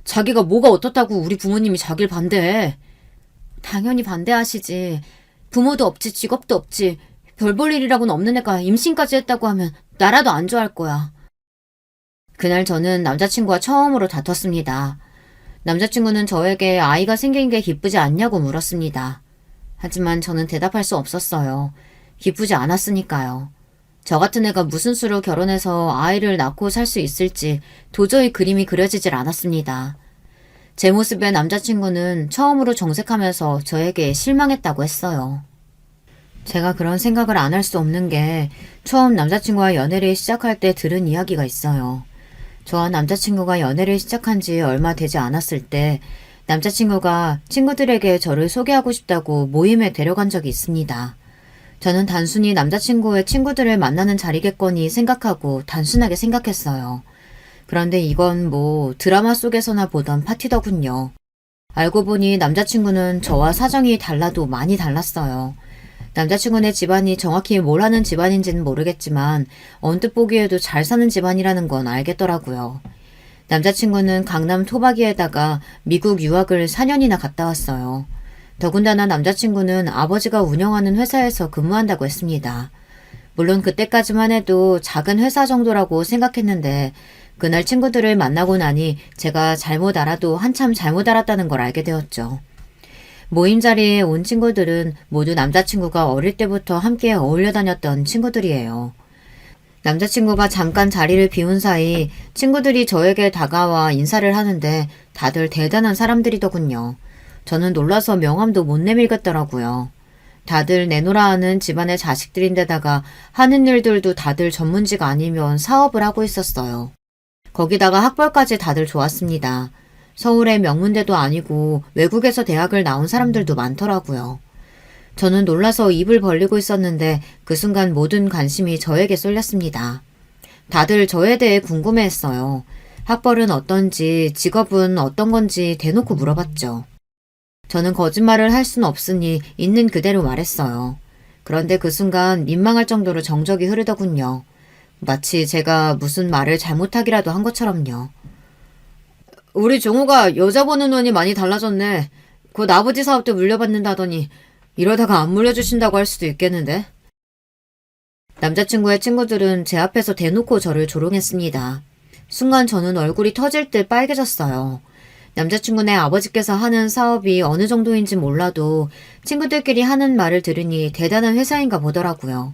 자기가 뭐가 어떻다고 우리 부모님이 자길 반대해. 당연히 반대하시지. 부모도 없지 직업도 없지. 별 볼 일이라고는 없는 애가 임신까지 했다고 하면 나라도 안 좋아할 거야. 그날 저는 남자친구와 처음으로 다퉜습니다. 남자친구는 저에게 아이가 생긴 게 기쁘지 않냐고 물었습니다. 하지만 저는 대답할 수 없었어요. 기쁘지 않았으니까요. 저 같은 애가 무슨 수로 결혼해서 아이를 낳고 살 수 있을지 도저히 그림이 그려지질 않았습니다. 제 모습에 남자친구는 처음으로 정색하면서 저에게 실망했다고 했어요. 제가 그런 생각을 안 할 수 없는 게 처음 남자친구와 연애를 시작할 때 들은 이야기가 있어요. 저와 남자친구가 연애를 시작한 지 얼마 되지 않았을 때 남자친구가 친구들에게 저를 소개하고 싶다고 모임에 데려간 적이 있습니다. 저는 단순히 남자친구의 친구들을 만나는 자리겠거니 생각하고 단순하게 생각했어요. 그런데 이건 뭐 드라마 속에서나 보던 파티더군요. 알고 보니 남자친구는 저와 사정이 달라도 많이 달랐어요. 남자친구네 집안이 정확히 뭘 하는 집안인지는 모르겠지만 언뜻 보기에도 잘 사는 집안이라는 건 알겠더라고요. 남자친구는 강남 토박이에다가 미국 유학을 4년이나 갔다 왔어요. 더군다나 남자친구는 아버지가 운영하는 회사에서 근무한다고 했습니다. 물론 그때까지만 해도 작은 회사 정도라고 생각했는데 그날 친구들을 만나고 나니 제가 잘못 알아도 한참 잘못 알았다는 걸 알게 되었죠. 모임 자리에 온 친구들은 모두 남자친구가 어릴 때부터 함께 어울려 다녔던 친구들이에요. 남자친구가 잠깐 자리를 비운 사이 친구들이 저에게 다가와 인사를 하는데 다들 대단한 사람들이더군요. 저는 놀라서 명함도 못 내밀겠더라고요. 다들 내노라 하는 집안의 자식들인데다가 하는 일들도 다들 전문직 아니면 사업을 하고 있었어요. 거기다가 학벌까지 다들 좋았습니다. 서울의 명문대도 아니고 외국에서 대학을 나온 사람들도 많더라고요. 저는 놀라서 입을 벌리고 있었는데 그 순간 모든 관심이 저에게 쏠렸습니다. 다들 저에 대해 궁금해했어요. 학벌은 어떤지, 직업은 어떤 건지 대놓고 물어봤죠. 저는 거짓말을 할 수는 없으니 있는 그대로 말했어요. 그런데 그 순간 민망할 정도로 정적이 흐르더군요. 마치 제가 무슨 말을 잘못하기라도 한 것처럼요. 우리 종호가 여자 보는 눈이 많이 달라졌네. 곧 아버지 사업도 물려받는다더니 이러다가 안 물려주신다고 할 수도 있겠는데? 남자친구의 친구들은 제 앞에서 대놓고 저를 조롱했습니다. 순간 저는 얼굴이 터질 듯 빨개졌어요. 남자친구네 아버지께서 하는 사업이 어느 정도인지 몰라도 친구들끼리 하는 말을 들으니 대단한 회사인가 보더라고요.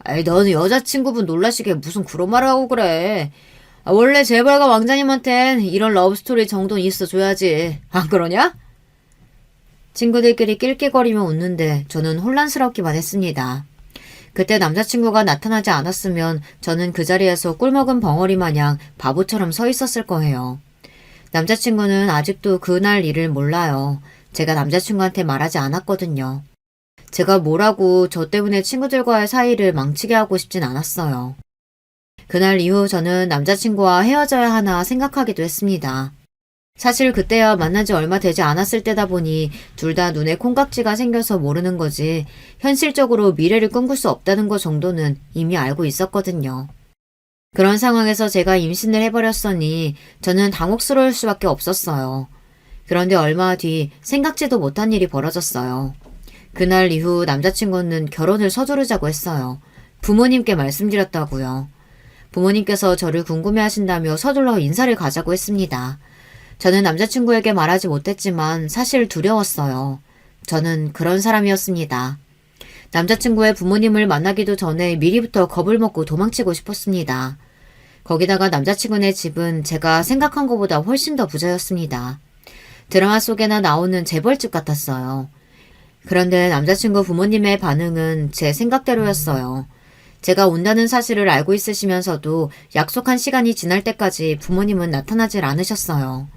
아이, 너는 여자친구분 놀라시게 무슨 그런 말을 하고 그래. 원래 재벌가 왕자님한텐 이런 러브스토리 정도는 있어줘야지. 안 그러냐? 친구들끼리 낄낄거리며 웃는데 저는 혼란스럽기만 했습니다. 그때 남자친구가 나타나지 않았으면 저는 그 자리에서 꿀먹은 벙어리 마냥 바보처럼 서 있었을 거예요. 남자친구는 아직도 그날 일을 몰라요. 제가 남자친구한테 말하지 않았거든요. 제가 뭐라고 저 때문에 친구들과의 사이를 망치게 하고 싶진 않았어요. 그날 이후 저는 남자친구와 헤어져야 하나 생각하기도 했습니다. 사실 그때야 만난 지 얼마 되지 않았을 때다 보니 둘 다 눈에 콩깍지가 생겨서 모르는 거지 현실적으로 미래를 꿈꿀 수 없다는 것 정도는 이미 알고 있었거든요. 그런 상황에서 제가 임신을 해버렸으니 저는 당혹스러울 수밖에 없었어요. 그런데 얼마 뒤 생각지도 못한 일이 벌어졌어요. 그날 이후 남자친구는 결혼을 서두르자고 했어요. 부모님께 말씀드렸다고요. 부모님께서 저를 궁금해하신다며 서둘러 인사를 가자고 했습니다. 저는 남자친구에게 말하지 못했지만 사실 두려웠어요. 저는 그런 사람이었습니다. 남자친구의 부모님을 만나기도 전에 미리부터 겁을 먹고 도망치고 싶었습니다. 거기다가 남자친구네 집은 제가 생각한 것보다 훨씬 더 부자였습니다. 드라마 속에나 나오는 재벌집 같았어요. 그런데 남자친구 부모님의 반응은 제 생각대로였어요. 제가 온다는 사실을 알고 있으시면서도 약속한 시간이 지날 때까지 부모님은 나타나질 않으셨어요.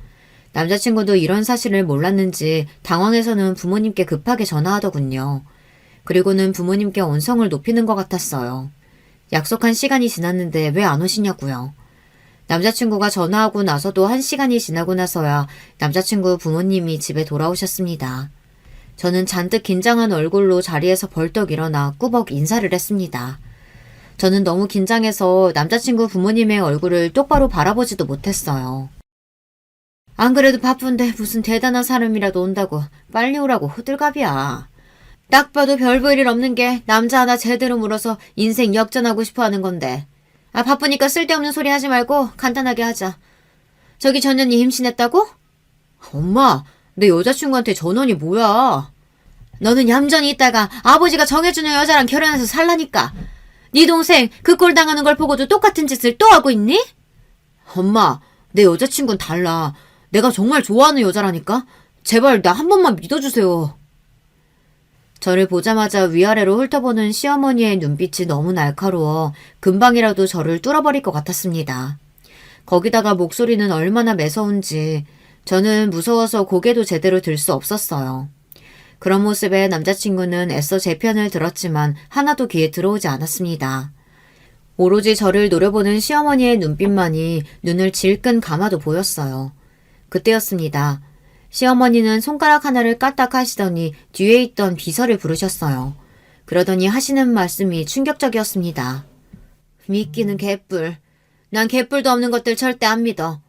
남자친구도 이런 사실을 몰랐는지 당황해서는 부모님께 급하게 전화하더군요. 그리고는 부모님께 언성을 높이는 것 같았어요. 약속한 시간이 지났는데 왜 안 오시냐고요. 남자친구가 전화하고 나서도 1시간이 지나고 나서야 남자친구 부모님이 집에 돌아오셨습니다. 저는 잔뜩 긴장한 얼굴로 자리에서 벌떡 일어나 꾸벅 인사를 했습니다. 저는 너무 긴장해서 남자친구 부모님의 얼굴을 똑바로 바라보지도 못했어요. 안 그래도 바쁜데 무슨 대단한 사람이라도 온다고 빨리 오라고 호들갑이야. 딱 봐도 별 볼 일 없는 게 남자 하나 제대로 물어서 인생 역전하고 싶어 하는 건데. 바쁘니까 쓸데없는 소리 하지 말고 간단하게 하자. 저기 전현이 임신했다고? 엄마, 내 여자친구한테 전원이 뭐야? 너는 얌전히 있다가 아버지가 정해주는 여자랑 결혼해서 살라니까. 네 동생 그 꼴 당하는 걸 보고도 똑같은 짓을 또 하고 있니? 엄마, 내 여자친구는 달라. 내가 정말 좋아하는 여자라니까? 제발 나 한 번만 믿어주세요. 저를 보자마자 위아래로 훑어보는 시어머니의 눈빛이 너무 날카로워 금방이라도 저를 뚫어버릴 것 같았습니다. 거기다가 목소리는 얼마나 매서운지 저는 무서워서 고개도 제대로 들 수 없었어요. 그런 모습에 남자친구는 애써 제 편을 들었지만 하나도 귀에 들어오지 않았습니다. 오로지 저를 노려보는 시어머니의 눈빛만이 눈을 질끈 감아도 보였어요. 그때였습니다. 시어머니는 손가락 하나를 까딱 하시더니 뒤에 있던 비서를 부르셨어요. 그러더니 하시는 말씀이 충격적이었습니다. 믿기는 개뿔. 난 개뿔도 없는 것들 절대 안 믿어.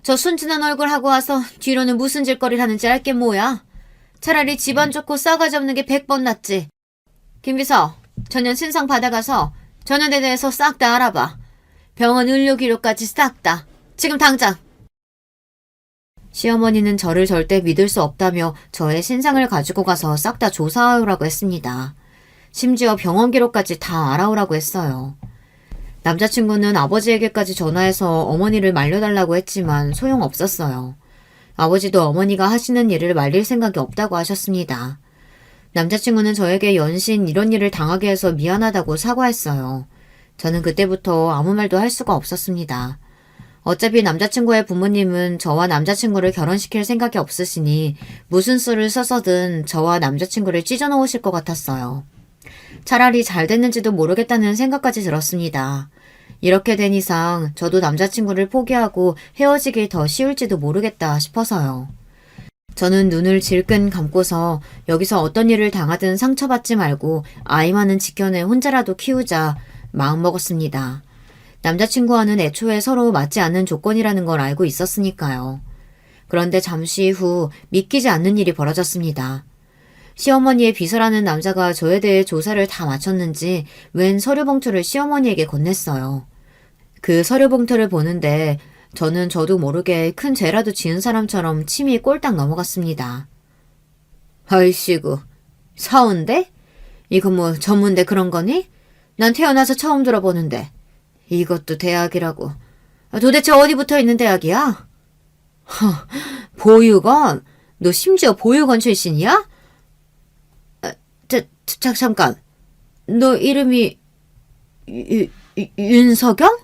저 순진한 얼굴 하고 와서 뒤로는 무슨 짓거리를 하는지 알게 뭐야. 차라리 집안 좋고 싸가지 없는 게 100번 낫지. 김비서, 전현 신상 받아가서 전현에 대해서 싹 다 알아봐. 병원 의료기록까지 싹 다. 지금 당장. 시어머니는 저를 절대 믿을 수 없다며 저의 신상을 가지고 가서 싹 다 조사하라고 했습니다. 심지어 병원 기록까지 다 알아오라고 했어요. 남자친구는 아버지에게까지 전화해서 어머니를 말려달라고 했지만 소용없었어요. 아버지도 어머니가 하시는 일을 말릴 생각이 없다고 하셨습니다. 남자친구는 저에게 연신 이런 일을 당하게 해서 미안하다고 사과했어요. 저는 그때부터 아무 말도 할 수가 없었습니다. 어차피 남자친구의 부모님은 저와 남자친구를 결혼시킬 생각이 없으시니 무슨 수를 써서든 저와 남자친구를 찢어놓으실 것 같았어요. 차라리 잘 됐는지도 모르겠다는 생각까지 들었습니다. 이렇게 된 이상 저도 남자친구를 포기하고 헤어지기 더 쉬울지도 모르겠다 싶어서요. 저는 눈을 질끈 감고서 여기서 어떤 일을 당하든 상처받지 말고 아이만은 지켜내 혼자라도 키우자 마음먹었습니다. 남자친구와는 애초에 서로 맞지 않는 조건이라는 걸 알고 있었으니까요. 그런데 잠시 후 믿기지 않는 일이 벌어졌습니다. 시어머니의 비서라는 남자가 저에 대해 조사를 다 마쳤는지 웬 서류 봉투를 시어머니에게 건넸어요. 그 서류 봉투를 보는데 저도 모르게 큰 죄라도 지은 사람처럼 침이 꼴딱 넘어갔습니다. 아이씨구, 사온대? 이거 뭐 전문대 그런 거니? 난 태어나서 처음 들어보는데. 이것도 대학이라고. 도대체 어디 붙어 있는 대학이야? 보육원? 너 심지어 보육원 출신이야? 잠깐. 너 이름이 윤석영?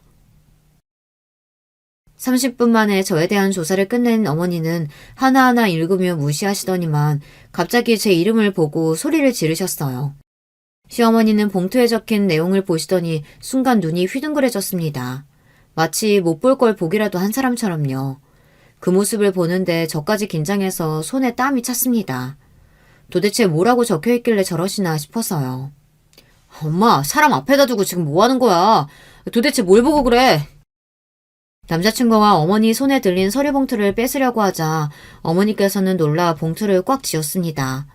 30분 만에 저에 대한 조사를 끝낸 어머니는 하나하나 읽으며 무시하시더니만 갑자기 제 이름을 보고 소리를 지르셨어요. 시어머니는 봉투에 적힌 내용을 보시더니 순간 눈이 휘둥그레졌습니다. 마치 못 볼 걸 보기라도 한 사람처럼요. 그 모습을 보는데 저까지 긴장해서 손에 땀이 찼습니다. 도대체 뭐라고 적혀있길래 저러시나 싶어서요. 엄마, 사람 앞에다 두고 지금 뭐 하는 거야? 도대체 뭘 보고 그래? 남자친구와 어머니 손에 들린 서류 봉투를 뺏으려고 하자 어머니께서는 놀라 봉투를 꽉 쥐었습니다.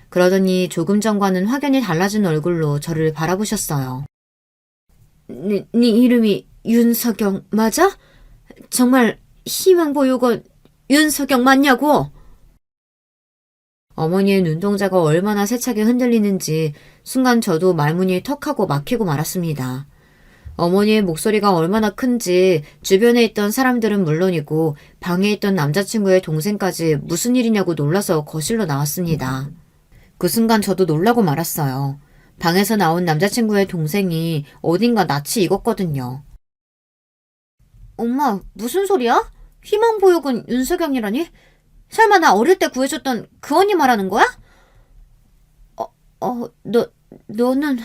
그러더니 조금 전과는 확연히 달라진 얼굴로 저를 바라보셨어요. 네 이름이 윤석영 맞아? 정말 희망보육원 윤석영 맞냐고? 어머니의 눈동자가 얼마나 세차게 흔들리는지 순간 저도 말문이 턱하고 막히고 말았습니다. 어머니의 목소리가 얼마나 큰지 주변에 있던 사람들은 물론이고 방에 있던 남자친구의 동생까지 무슨 일이냐고 놀라서 거실로 나왔습니다. 그 순간 저도 놀라고 말았어요. 방에서 나온 남자친구의 동생이 어딘가 낯이 익었거든요. 엄마, 무슨 소리야? 희망보육은 윤석영이라니? 설마 나 어릴 때 구해줬던 그 언니 말하는 거야? 너는...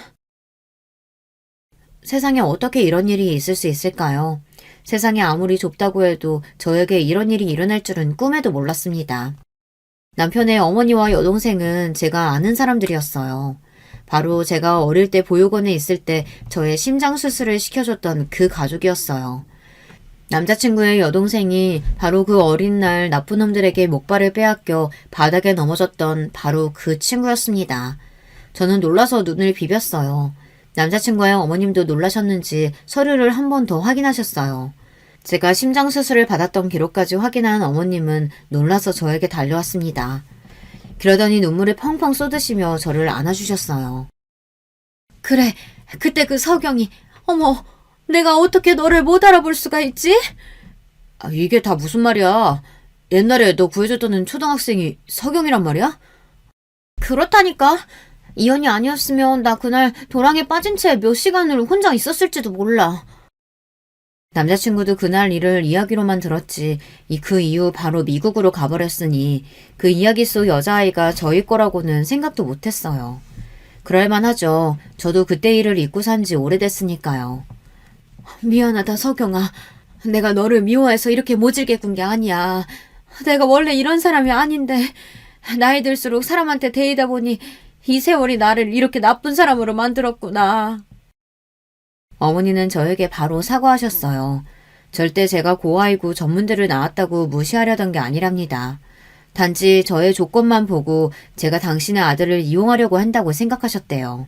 세상에 어떻게 이런 일이 있을 수 있을까요? 세상이 아무리 좁다고 해도 저에게 이런 일이 일어날 줄은 꿈에도 몰랐습니다. 남편의 어머니와 여동생은 제가 아는 사람들이었어요. 바로 제가 어릴 때 보육원에 있을 때 저의 심장 수술을 시켜줬던 그 가족이었어요. 남자친구의 여동생이 바로 그 어린 날 나쁜 놈들에게 목발을 빼앗겨 바닥에 넘어졌던 바로 그 친구였습니다. 저는 놀라서 눈을 비볐어요. 남자친구의 어머님도 놀라셨는지 서류를 한 번 더 확인하셨어요. 제가 심장 수술을 받았던 기록까지 확인한 어머님은 놀라서 저에게 달려왔습니다. 그러더니 눈물을 펑펑 쏟으시며 저를 안아주셨어요. 그래, 그때 그 석영이, 어머, 내가 어떻게 너를 못 알아볼 수가 있지? 이게 다 무슨 말이야? 옛날에 너 구해줬던 초등학생이 석영이란 말이야? 그렇다니까. 이 언니 아니었으면 나 그날 도랑에 빠진 채 몇 시간을 혼자 있었을지도 몰라. 남자친구도 그날 일을 이야기로만 들었지 그 이후 바로 미국으로 가버렸으니 그 이야기 속 여자아이가 저희 거라고는 생각도 못했어요. 그럴만하죠. 저도 그때 일을 잊고 산 지 오래됐으니까요. 미안하다 석영아. 내가 너를 미워해서 이렇게 모질게 군 게 아니야. 내가 원래 이런 사람이 아닌데 나이 들수록 사람한테 데이다 보니 이 세월이 나를 이렇게 나쁜 사람으로 만들었구나. 어머니는 저에게 바로 사과하셨어요. 절대 제가 고아이고 전문대를 나왔다고 무시하려던 게 아니랍니다. 단지 저의 조건만 보고 제가 당신의 아들을 이용하려고 한다고 생각하셨대요.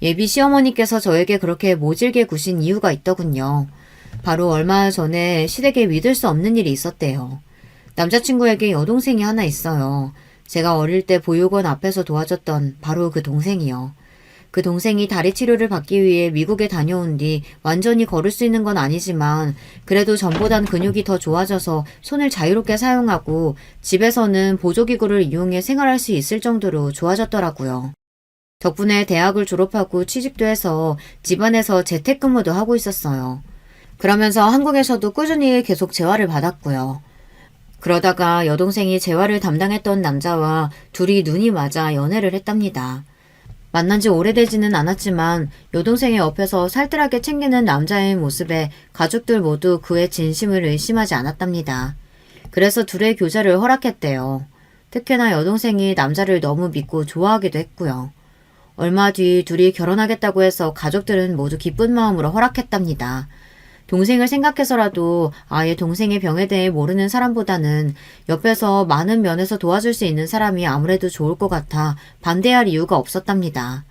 예비 시어머니께서 저에게 그렇게 모질게 구신 이유가 있더군요. 바로 얼마 전에 시댁에 믿을 수 없는 일이 있었대요. 남자친구에게 여동생이 하나 있어요. 제가 어릴 때 보육원 앞에서 도와줬던 바로 그 동생이요. 그 동생이 다리 치료를 받기 위해 미국에 다녀온 뒤 완전히 걸을 수 있는 건 아니지만 그래도 전보단 근육이 더 좋아져서 손을 자유롭게 사용하고 집에서는 보조기구를 이용해 생활할 수 있을 정도로 좋아졌더라고요. 덕분에 대학을 졸업하고 취직도 해서 집안에서 재택근무도 하고 있었어요. 그러면서 한국에서도 꾸준히 계속 재활을 받았고요. 그러다가 여동생이 재활을 담당했던 남자와 둘이 눈이 맞아 연애를 했답니다. 만난 지 오래되지는 않았지만 여동생의 옆에서 살뜰하게 챙기는 남자의 모습에 가족들 모두 그의 진심을 의심하지 않았답니다. 그래서 둘의 교제를 허락했대요. 특히나 여동생이 남자를 너무 믿고 좋아하기도 했고요. 얼마 뒤 둘이 결혼하겠다고 해서 가족들은 모두 기쁜 마음으로 허락했답니다. 동생을 생각해서라도 아예 동생의 병에 대해 모르는 사람보다는 옆에서 많은 면에서 도와줄 수 있는 사람이 아무래도 좋을 것 같아 반대할 이유가 없었답니다.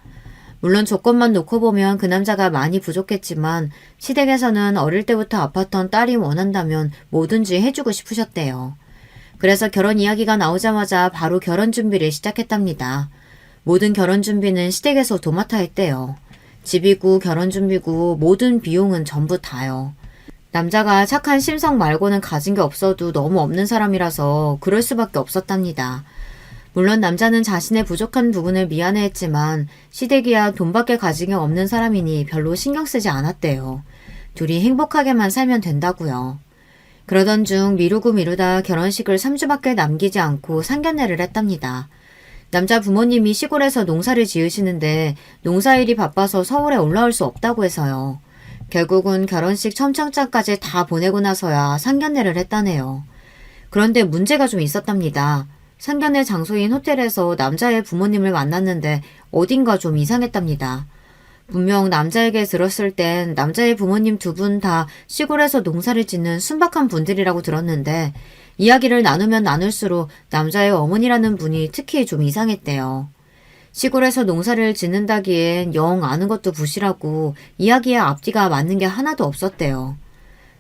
물론 조건만 놓고 보면 그 남자가 많이 부족했지만 시댁에서는 어릴 때부터 아팠던 딸이 원한다면 뭐든지 해주고 싶으셨대요. 그래서 결혼 이야기가 나오자마자 바로 결혼 준비를 시작했답니다. 모든 결혼 준비는 시댁에서 도맡아 했대요. 집이고 결혼 준비고 모든 비용은 전부 다요. 남자가 착한 심성 말고는 가진 게 없어도 너무 없는 사람이라서 그럴 수밖에 없었답니다. 물론 남자는 자신의 부족한 부분을 미안해했지만 시댁이야 돈밖에 가진 게 없는 사람이니 별로 신경 쓰지 않았대요. 둘이 행복하게만 살면 된다고요. 그러던 중 미루고 미루다 결혼식을 3주밖에 남기지 않고 상견례를 했답니다. 남자 부모님이 시골에서 농사를 지으시는데 농사일이 바빠서 서울에 올라올 수 없다고 해서요. 결국은 결혼식 첨창장까지 다 보내고 나서야 상견례를 했다네요. 그런데 문제가 좀 있었답니다. 상견례 장소인 호텔에서 남자의 부모님을 만났는데 어딘가 좀 이상했답니다. 분명 남자에게 들었을 땐 남자의 부모님 두 분 다 시골에서 농사를 짓는 순박한 분들이라고 들었는데 이야기를 나누면 나눌수록 남자의 어머니라는 분이 특히 좀 이상했대요. 시골에서 농사를 짓는다기엔 영 아는 것도 부실하고 이야기의 앞뒤가 맞는 게 하나도 없었대요.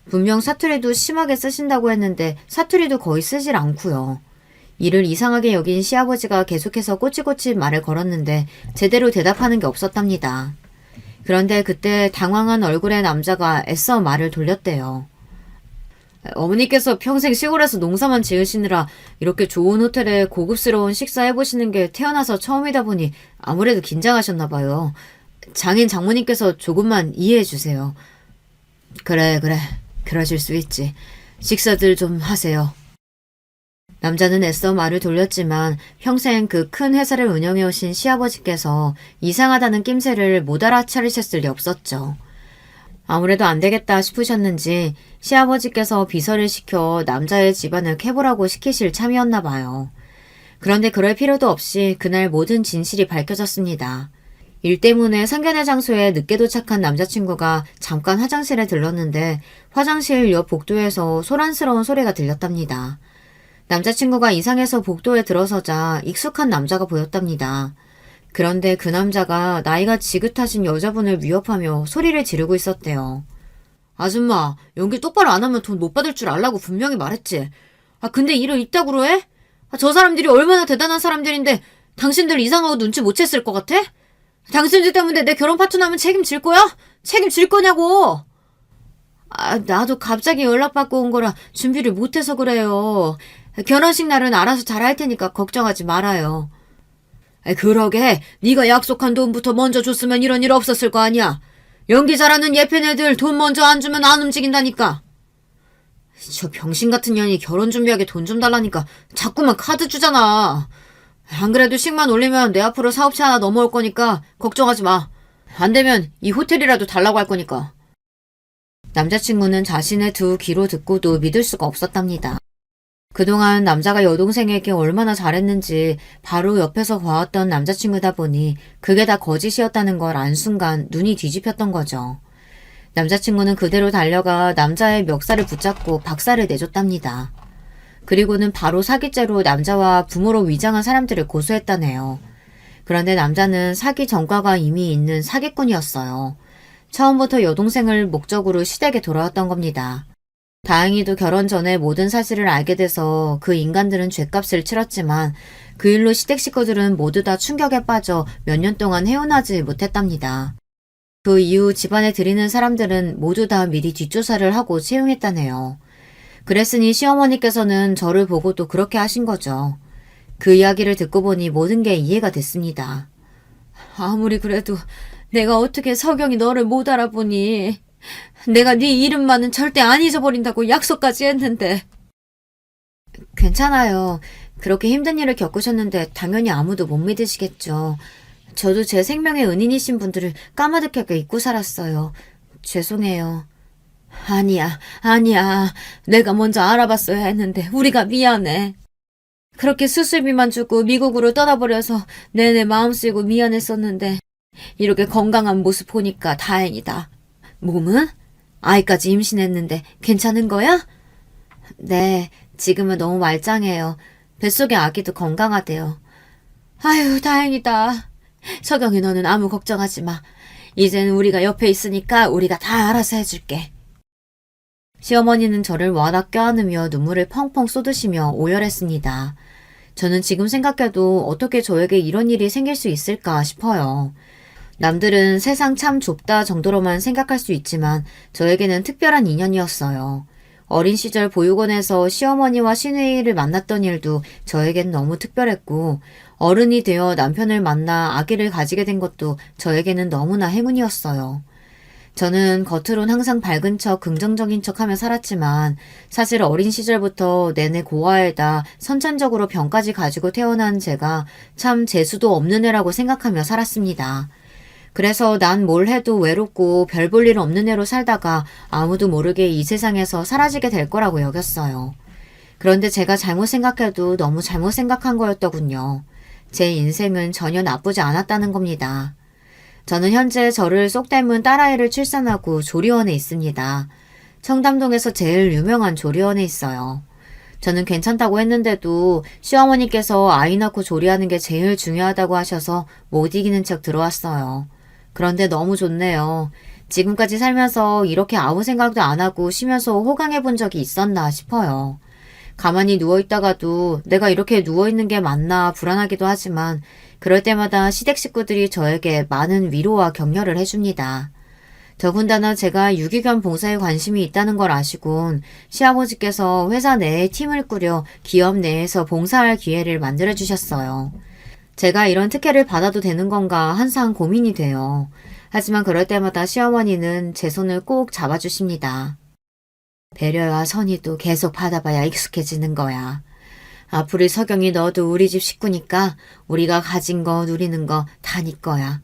분명 사투리도 심하게 쓰신다고 했는데 사투리도 거의 쓰질 않고요. 이를 이상하게 여긴 시아버지가 계속해서 꼬치꼬치 말을 걸었는데 제대로 대답하는 게 없었답니다. 그런데 그때 당황한 얼굴의 남자가 애써 말을 돌렸대요. 어머니께서 평생 시골에서 농사만 지으시느라 이렇게 좋은 호텔에 고급스러운 식사 해보시는 게 태어나서 처음이다 보니 아무래도 긴장하셨나 봐요. 장인 장모님께서 조금만 이해해 주세요. 그래. 그러실 수 있지. 식사들 좀 하세요. 남자는 애써 말을 돌렸지만 평생 그 큰 회사를 운영해 오신 시아버지께서 이상하다는 낌새를 못 알아차리셨을 리 없었죠. 아무래도 안 되겠다 싶으셨는지 시아버지께서 비서를 시켜 남자의 집안을 캐보라고 시키실 참이었나 봐요. 그런데 그럴 필요도 없이 그날 모든 진실이 밝혀졌습니다. 일 때문에 상견례 장소에 늦게 도착한 남자친구가 잠깐 화장실에 들렀는데 화장실 옆 복도에서 소란스러운 소리가 들렸답니다. 남자친구가 이상해서 복도에 들어서자 익숙한 남자가 보였답니다. 그런데 그 남자가 나이가 지긋하신 여자분을 위협하며 소리를 지르고 있었대요. 아줌마, 연기 똑바로 안 하면 돈 못 받을 줄 알라고 분명히 말했지. 근데 일을 이따구로 해? 저 사람들이 얼마나 대단한 사람들인데 당신들 이상하고 눈치 못 챘을 것 같아? 당신들 때문에 내 결혼 파토나면 책임질 거야? 책임질 거냐고! 나도 갑자기 연락받고 온 거라 준비를 못해서 그래요. 결혼식 날은 알아서 잘 할 테니까 걱정하지 말아요. 그러게 네가 약속한 돈부터 먼저 줬으면 이런 일 없었을 거 아니야. 연기 잘하는 예쁜 애들 돈 먼저 안 주면 안 움직인다니까. 저 병신 같은 년이 결혼 준비하게 돈 좀 달라니까 자꾸만 카드 주잖아. 안 그래도 식만 올리면 내 앞으로 사업체 하나 넘어올 거니까 걱정하지 마. 안 되면 이 호텔이라도 달라고 할 거니까. 남자친구는 자신의 두 귀로 듣고도 믿을 수가 없었답니다. 그동안 남자가 여동생에게 얼마나 잘했는지 바로 옆에서 봐왔던 남자친구다 보니 그게 다 거짓이었다는 걸 안 순간 눈이 뒤집혔던 거죠. 남자친구는 그대로 달려가 남자의 멱살을 붙잡고 박살을 내줬답니다. 그리고는 바로 사기죄로 남자와 부모로 위장한 사람들을 고소했다네요. 그런데 남자는 사기 전과가 이미 있는 사기꾼이었어요. 처음부터 여동생을 목적으로 시댁에 돌아왔던 겁니다. 다행히도 결혼 전에 모든 사실을 알게 돼서 그 인간들은 죗값을 치렀지만 그 일로 시댁 식구들은 모두 다 충격에 빠져 몇 년 동안 헤어나지 못했답니다. 그 이후 집안에 들이는 사람들은 모두 다 미리 뒷조사를 하고 채용했다네요. 그랬으니 시어머니께서는 저를 보고도 그렇게 하신 거죠. 그 이야기를 듣고 보니 모든 게 이해가 됐습니다. 아무리 그래도 내가 어떻게 석영이 너를 못 알아보니. 내가 네 이름만은 절대 안 잊어버린다고 약속까지 했는데. 괜찮아요. 그렇게 힘든 일을 겪으셨는데 당연히 아무도 못 믿으시겠죠. 저도 제 생명의 은인이신 분들을 까마득하게 잊고 살았어요. 죄송해요. 아니야. 내가 먼저 알아봤어야 했는데 우리가 미안해. 그렇게 수술비만 주고 미국으로 떠나버려서 내내 마음 쓰이고 미안했었는데 이렇게 건강한 모습 보니까 다행이다. 몸은? 아이까지 임신했는데 괜찮은 거야? 네, 지금은 너무 말짱해요. 뱃속의 아기도 건강하대요. 아유, 다행이다. 석영이 너는 아무 걱정하지 마. 이제는 우리가 옆에 있으니까 우리가 다 알아서 해줄게. 시어머니는 저를 와닥 껴안으며 눈물을 펑펑 쏟으시며 오열했습니다. 저는 지금 생각해도 어떻게 저에게 이런 일이 생길 수 있을까 싶어요. 남들은 세상 참 좁다 정도로만 생각할 수 있지만 저에게는 특별한 인연이었어요. 어린 시절 보육원에서 시어머니와 시누이를 만났던 일도 저에겐 너무 특별했고 어른이 되어 남편을 만나 아기를 가지게 된 것도 저에게는 너무나 행운이었어요. 저는 겉으론 항상 밝은 척 긍정적인 척하며 살았지만 사실 어린 시절부터 내내 고아에다 선천적으로 병까지 가지고 태어난 제가 참 재수도 없는 애라고 생각하며 살았습니다. 그래서 난 뭘 해도 외롭고 별 볼 일 없는 애로 살다가 아무도 모르게 이 세상에서 사라지게 될 거라고 여겼어요. 그런데 제가 잘못 생각해도 너무 잘못 생각한 거였더군요. 제 인생은 전혀 나쁘지 않았다는 겁니다. 저는 현재 저를 쏙 닮은 딸아이를 출산하고 조리원에 있습니다. 청담동에서 제일 유명한 조리원에 있어요. 저는 괜찮다고 했는데도 시어머니께서 아이 낳고 조리하는 게 제일 중요하다고 하셔서 못 이기는 척 들어왔어요. 그런데 너무 좋네요. 지금까지 살면서 이렇게 아무 생각도 안 하고 쉬면서 호강해 본 적이 있었나 싶어요. 가만히 누워있다가도 내가 이렇게 누워있는 게 맞나 불안하기도 하지만 그럴 때마다 시댁 식구들이 저에게 많은 위로와 격려를 해줍니다. 더군다나 제가 유기견 봉사에 관심이 있다는 걸 아시곤 시아버지께서 회사 내에 팀을 꾸려 기업 내에서 봉사할 기회를 만들어주셨어요. 제가 이런 특혜를 받아도 되는 건가 항상 고민이 돼요. 하지만 그럴 때마다 시어머니는 제 손을 꼭 잡아주십니다. 배려와 선의도 계속 받아봐야 익숙해지는 거야. 앞으로 석영이 너도 우리 집 식구니까 우리가 가진 거 누리는 거 다 네 거야.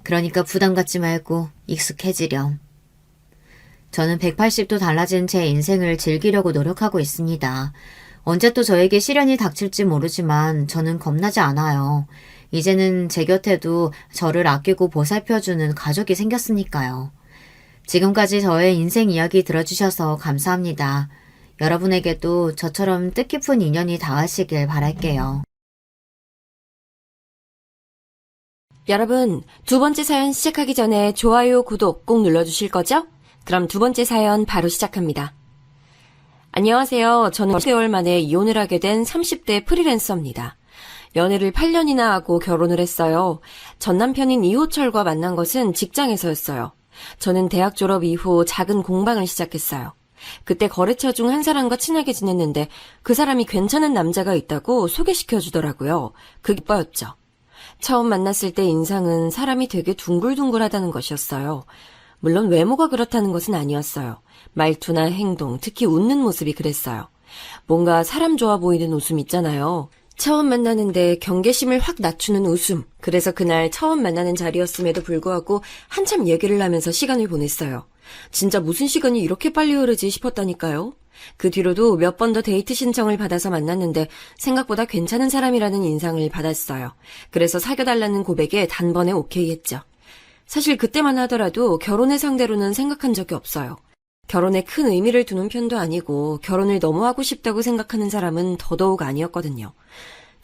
그러니까 부담 갖지 말고 익숙해지렴. 저는 180도 달라진 제 인생을 즐기려고 노력하고 있습니다. 언제 또 저에게 시련이 닥칠지 모르지만 저는 겁나지 않아요. 이제는 제 곁에도 저를 아끼고 보살펴주는 가족이 생겼으니까요. 지금까지 저의 인생 이야기 들어주셔서 감사합니다. 여러분에게도 저처럼 뜻깊은 인연이 닿으시길 바랄게요. 여러분, 두 번째 사연 시작하기 전에 좋아요, 구독 꼭 눌러주실 거죠? 그럼 두 번째 사연 바로 시작합니다. 안녕하세요. 저는 10개월 만에 이혼을 하게 된 30대 프리랜서입니다. 연애를 8년이나 하고 결혼을 했어요. 전 남편인 이호철과 만난 것은 직장에서였어요. 저는 대학 졸업 이후 작은 공방을 시작했어요. 그때 거래처 중 한 사람과 친하게 지냈는데 그 사람이 괜찮은 남자가 있다고 소개시켜주더라고요. 그게 오빠였죠. 처음 만났을 때 인상은 사람이 되게 둥글둥글하다는 것이었어요. 물론 외모가 그렇다는 것은 아니었어요. 말투나 행동, 특히 웃는 모습이 그랬어요. 뭔가 사람 좋아 보이는 웃음 있잖아요. 처음 만나는데 경계심을 확 낮추는 웃음. 그래서 그날 처음 만나는 자리였음에도 불구하고 한참 얘기를 하면서 시간을 보냈어요. 진짜 무슨 시간이 이렇게 빨리 흐르지 싶었다니까요. 그 뒤로도 몇 번 더 데이트 신청을 받아서 만났는데 생각보다 괜찮은 사람이라는 인상을 받았어요. 그래서 사귀어달라는 고백에 단번에 오케이 했죠. 사실 그때만 하더라도 결혼을 상대로는 생각한 적이 없어요. 결혼에 큰 의미를 두는 편도 아니고 결혼을 너무 하고 싶다고 생각하는 사람은 더더욱 아니었거든요.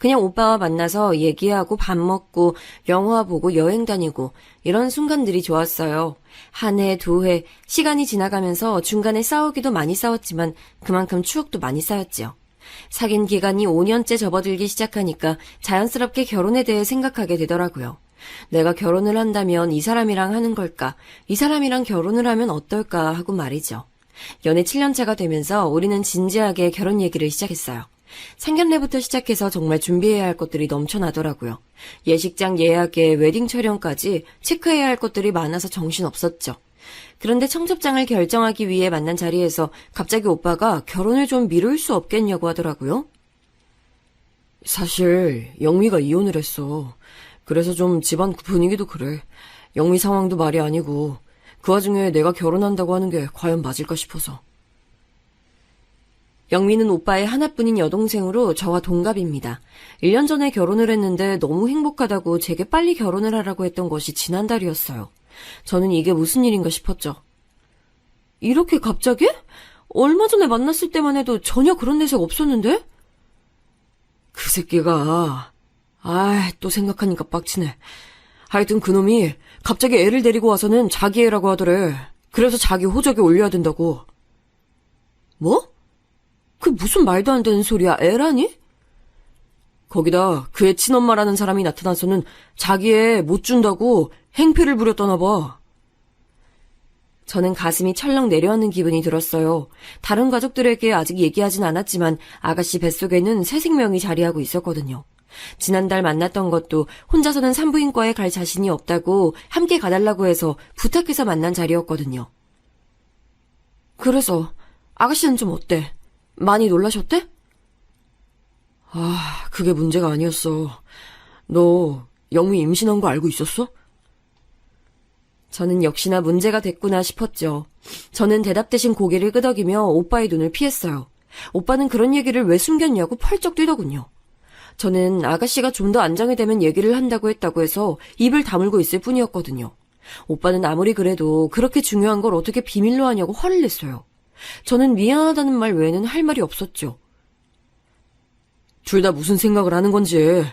그냥 오빠와 만나서 얘기하고 밥 먹고 영화 보고 여행 다니고 이런 순간들이 좋았어요. 한 해, 두 해, 시간이 지나가면서 중간에 싸우기도 많이 싸웠지만 그만큼 추억도 많이 쌓였지요. 사귄 기간이 5년째 접어들기 시작하니까 자연스럽게 결혼에 대해 생각하게 되더라고요. 내가 결혼을 한다면 이 사람이랑 하는 걸까? 이 사람이랑 결혼을 하면 어떨까? 하고 말이죠. 연애 7년차가 되면서 우리는 진지하게 결혼 얘기를 시작했어요. 상견례부터 시작해서 정말 준비해야 할 것들이 넘쳐나더라고요. 예식장 예약에 웨딩 촬영까지 체크해야 할 것들이 많아서 정신없었죠. 그런데 청첩장을 결정하기 위해 만난 자리에서 갑자기 오빠가 결혼을 좀 미룰 수 없겠냐고 하더라고요. 사실 영미가 이혼을 했어. 그래서 좀 집안 분위기도 그래. 영미 상황도 말이 아니고 그 와중에 내가 결혼한다고 하는 게 과연 맞을까 싶어서. 영미는 오빠의 하나뿐인 여동생으로 저와 동갑입니다. 1년 전에 결혼을 했는데 너무 행복하다고 제게 빨리 결혼을 하라고 했던 것이 지난달이었어요. 저는 이게 무슨 일인가 싶었죠. 이렇게 갑자기? 얼마 전에 만났을 때만 해도 전혀 그런 내색 없었는데? 그 새끼가... 또 생각하니까 빡치네. 하여튼 그놈이 갑자기 애를 데리고 와서는 자기 애라고 하더래. 그래서 자기 호적에 올려야 된다고. 뭐? 그 무슨 말도 안 되는 소리야. 애라니? 거기다 그의 친엄마라는 사람이 나타나서는 자기 애 못 준다고 행패를 부렸다나 봐. 저는 가슴이 철렁 내려앉는 기분이 들었어요. 다른 가족들에게 아직 얘기하진 않았지만 아가씨 뱃속에는 새 생명이 자리하고 있었거든요. 지난달 만났던 것도 혼자서는 산부인과에 갈 자신이 없다고 함께 가달라고 해서 부탁해서 만난 자리였거든요. 그래서 아가씨는 좀 어때? 많이 놀라셨대? 그게 문제가 아니었어. 너 영미 임신한 거 알고 있었어? 저는 역시나 문제가 됐구나 싶었죠. 저는 대답 대신 고개를 끄덕이며 오빠의 눈을 피했어요. 오빠는 그런 얘기를 왜 숨겼냐고 펄쩍 뛰더군요. 저는 아가씨가 좀 더 안정이 되면 얘기를 한다고 했다고 해서 입을 다물고 있을 뿐이었거든요. 오빠는 아무리 그래도 그렇게 중요한 걸 어떻게 비밀로 하냐고 화를 냈어요. 저는 미안하다는 말 외에는 할 말이 없었죠. 둘 다 무슨 생각을 하는 건지.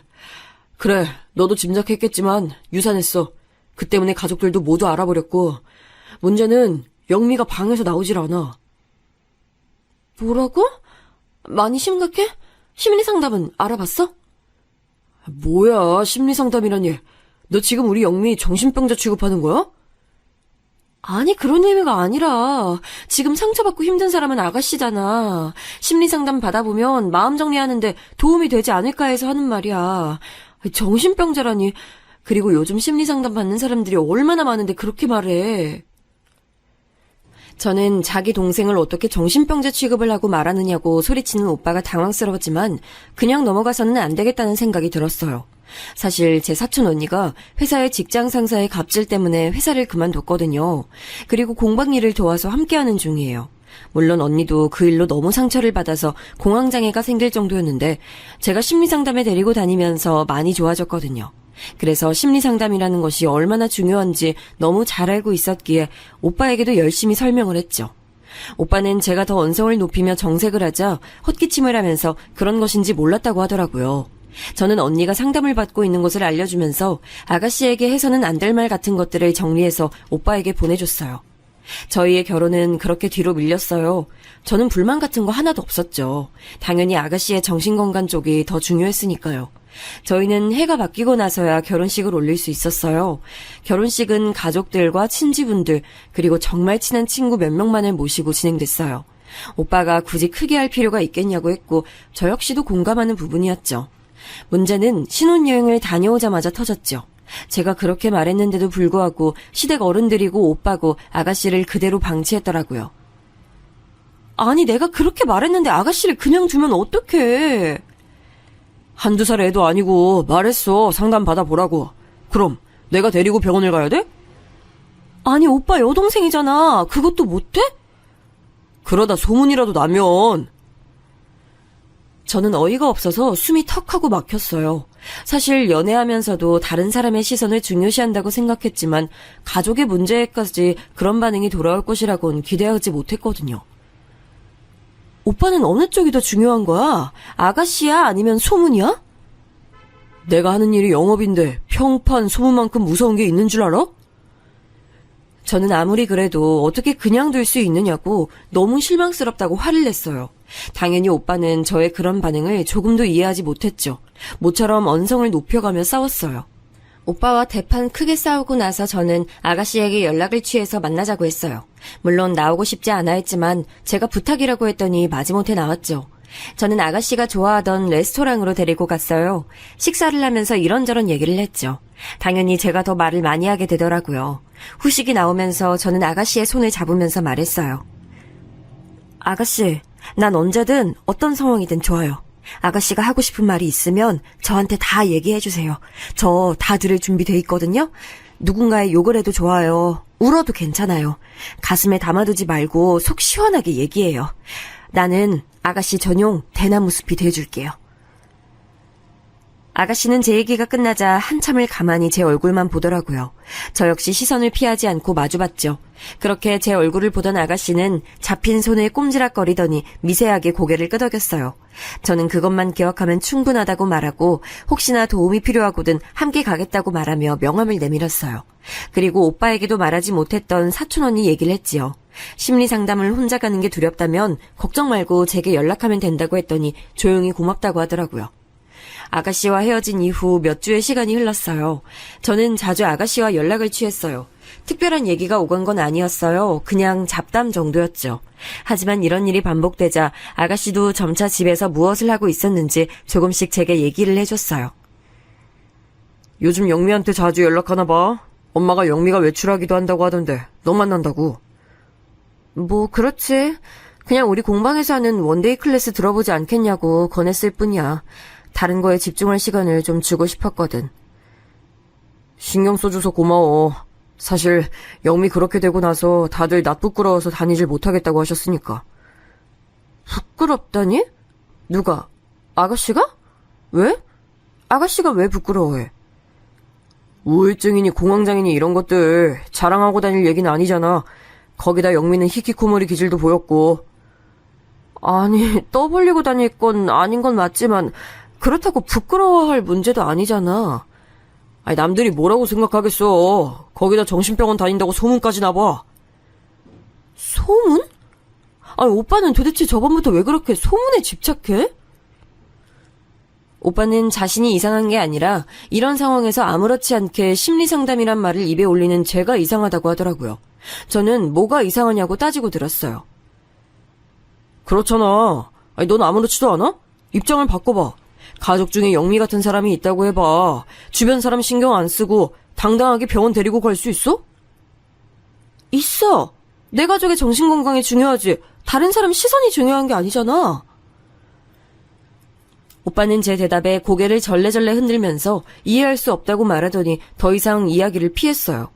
그래, 너도 짐작했겠지만 유산했어. 그 때문에 가족들도 모두 알아버렸고 문제는 영미가 방에서 나오질 않아. 뭐라고? 많이 심각해? 심리상담은 알아봤어? 뭐야, 심리상담이라니. 너 지금 우리 영미 정신병자 취급하는 거야? 아니, 그런 의미가 아니라 지금 상처받고 힘든 사람은 아가씨잖아. 심리상담 받아보면 마음 정리하는데 도움이 되지 않을까 해서 하는 말이야. 정신병자라니. 그리고 요즘 심리상담 받는 사람들이 얼마나 많은데 그렇게 말해. 저는 자기 동생을 어떻게 정신병자 취급을 하고 말하느냐고 소리치는 오빠가 당황스러웠지만 그냥 넘어가서는 안 되겠다는 생각이 들었어요. 사실 제 사촌 언니가 회사의 직장 상사의 갑질 때문에 회사를 그만뒀거든요. 그리고 공방 일을 도와서 함께하는 중이에요. 물론 언니도 그 일로 너무 상처를 받아서 공황장애가 생길 정도였는데 제가 심리상담에 데리고 다니면서 많이 좋아졌거든요. 그래서 심리상담이라는 것이 얼마나 중요한지 너무 잘 알고 있었기에 오빠에게도 열심히 설명을 했죠. 오빠는 제가 더 언성을 높이며 정색을 하자 헛기침을 하면서 그런 것인지 몰랐다고 하더라고요. 저는 언니가 상담을 받고 있는 것을 알려주면서 아가씨에게 해서는 안 될 말 같은 것들을 정리해서 오빠에게 보내줬어요. 저희의 결혼은 그렇게 뒤로 밀렸어요. 저는 불만 같은 거 하나도 없었죠. 당연히 아가씨의 정신건강 쪽이 더 중요했으니까요. 저희는 해가 바뀌고 나서야 결혼식을 올릴 수 있었어요. 결혼식은 가족들과 친지분들 그리고 정말 친한 친구 몇 명만을 모시고 진행됐어요. 오빠가 굳이 크게 할 필요가 있겠냐고 했고 저 역시도 공감하는 부분이었죠. 문제는 신혼여행을 다녀오자마자 터졌죠. 제가 그렇게 말했는데도 불구하고 시댁 어른들이고 오빠고 아가씨를 그대로 방치했더라고요. 아니 내가 그렇게 말했는데 아가씨를 그냥 두면 어떡해. 한두 살 애도 아니고 말했어. 상담 받아보라고. 그럼 내가 데리고 병원을 가야 돼? 아니 오빠 여동생이잖아. 그것도 못해? 그러다 소문이라도 나면. 저는 어이가 없어서 숨이 턱하고 막혔어요. 사실 연애하면서도 다른 사람의 시선을 중요시한다고 생각했지만 가족의 문제에까지 그런 반응이 돌아올 것이라고는 기대하지 못했거든요. 오빠는 어느 쪽이 더 중요한 거야? 아가씨야? 아니면 소문이야? 내가 하는 일이 영업인데 평판 소문만큼 무서운 게 있는 줄 알아? 저는 아무리 그래도 어떻게 그냥 둘 수 있느냐고 너무 실망스럽다고 화를 냈어요. 당연히 오빠는 저의 그런 반응을 조금도 이해하지 못했죠. 모처럼 언성을 높여가며 싸웠어요. 오빠와 대판 크게 싸우고 나서 저는 아가씨에게 연락을 취해서 만나자고 했어요. 물론 나오고 싶지 않아 했지만 제가 부탁이라고 했더니 마지못해 나왔죠. 저는 아가씨가 좋아하던 레스토랑으로 데리고 갔어요. 식사를 하면서 이런저런 얘기를 했죠. 당연히 제가 더 말을 많이 하게 되더라고요. 후식이 나오면서 저는 아가씨의 손을 잡으면서 말했어요. 아가씨, 난 언제든 어떤 상황이든 좋아요. 아가씨가 하고 싶은 말이 있으면 저한테 다 얘기해주세요. 저 다 들을 준비돼 있거든요. 누군가의 욕을 해도 좋아요. 울어도 괜찮아요. 가슴에 담아두지 말고 속 시원하게 얘기해요. 나는 아가씨 전용 대나무 숲이 돼줄게요. 아가씨는 제 얘기가 끝나자 한참을 가만히 제 얼굴만 보더라고요. 저 역시 시선을 피하지 않고 마주봤죠. 그렇게 제 얼굴을 보던 아가씨는 잡힌 손을 꼼지락거리더니 미세하게 고개를 끄덕였어요. 저는 그것만 기억하면 충분하다고 말하고 혹시나 도움이 필요하거든 함께 가겠다고 말하며 명함을 내밀었어요. 그리고 오빠에게도 말하지 못했던 사촌 언니 얘기를 했지요. 심리상담을 혼자 가는 게 두렵다면 걱정 말고 제게 연락하면 된다고 했더니 조용히 고맙다고 하더라고요. 아가씨와 헤어진 이후 몇 주의 시간이 흘렀어요. 저는 자주 아가씨와 연락을 취했어요. 특별한 얘기가 오간 건 아니었어요. 그냥 잡담 정도였죠. 하지만 이런 일이 반복되자 아가씨도 점차 집에서 무엇을 하고 있었는지 조금씩 제게 얘기를 해줬어요. 요즘 영미한테 자주 연락하나 봐. 엄마가 영미가 외출하기도 한다고 하던데 너 만난다고. 뭐 그렇지. 그냥 우리 공방에서 하는 원데이 클래스 들어보지 않겠냐고 권했을 뿐이야. 다른 거에 집중할 시간을 좀 주고 싶었거든. 신경 써줘서 고마워. 사실 영미 그렇게 되고 나서 다들 나 부끄러워서 다니질 못하겠다고 하셨으니까. 부끄럽다니? 누가? 아가씨가? 왜? 아가씨가 왜 부끄러워해? 우울증이니 공황장애니 이런 것들 자랑하고 다닐 얘기는 아니잖아. 거기다 영미는 히키코모리 기질도 보였고. 아니, 떠벌리고 다닐 건 아닌 건 맞지만 그렇다고 부끄러워할 문제도 아니잖아. 아니, 남들이 뭐라고 생각하겠어. 거기다 정신병원 다닌다고 소문까지 나봐. 소문? 아니, 오빠는 도대체 저번부터 왜 그렇게 소문에 집착해? 오빠는 자신이 이상한 게 아니라 이런 상황에서 아무렇지 않게 심리상담이란 말을 입에 올리는 제가 이상하다고 하더라고요. 저는 뭐가 이상하냐고 따지고 들었어요. 그렇잖아. 아니, 넌 아무렇지도 않아? 입장을 바꿔봐. 가족 중에 영미 같은 사람이 있다고 해봐. 주변 사람 신경 안 쓰고 당당하게 병원 데리고 갈 수 있어? 있어. 내 가족의 정신건강이 중요하지. 다른 사람 시선이 중요한 게 아니잖아. 오빠는 제 대답에 고개를 절레절레 흔들면서 이해할 수 없다고 말하더니 더 이상 이야기를 피했어요.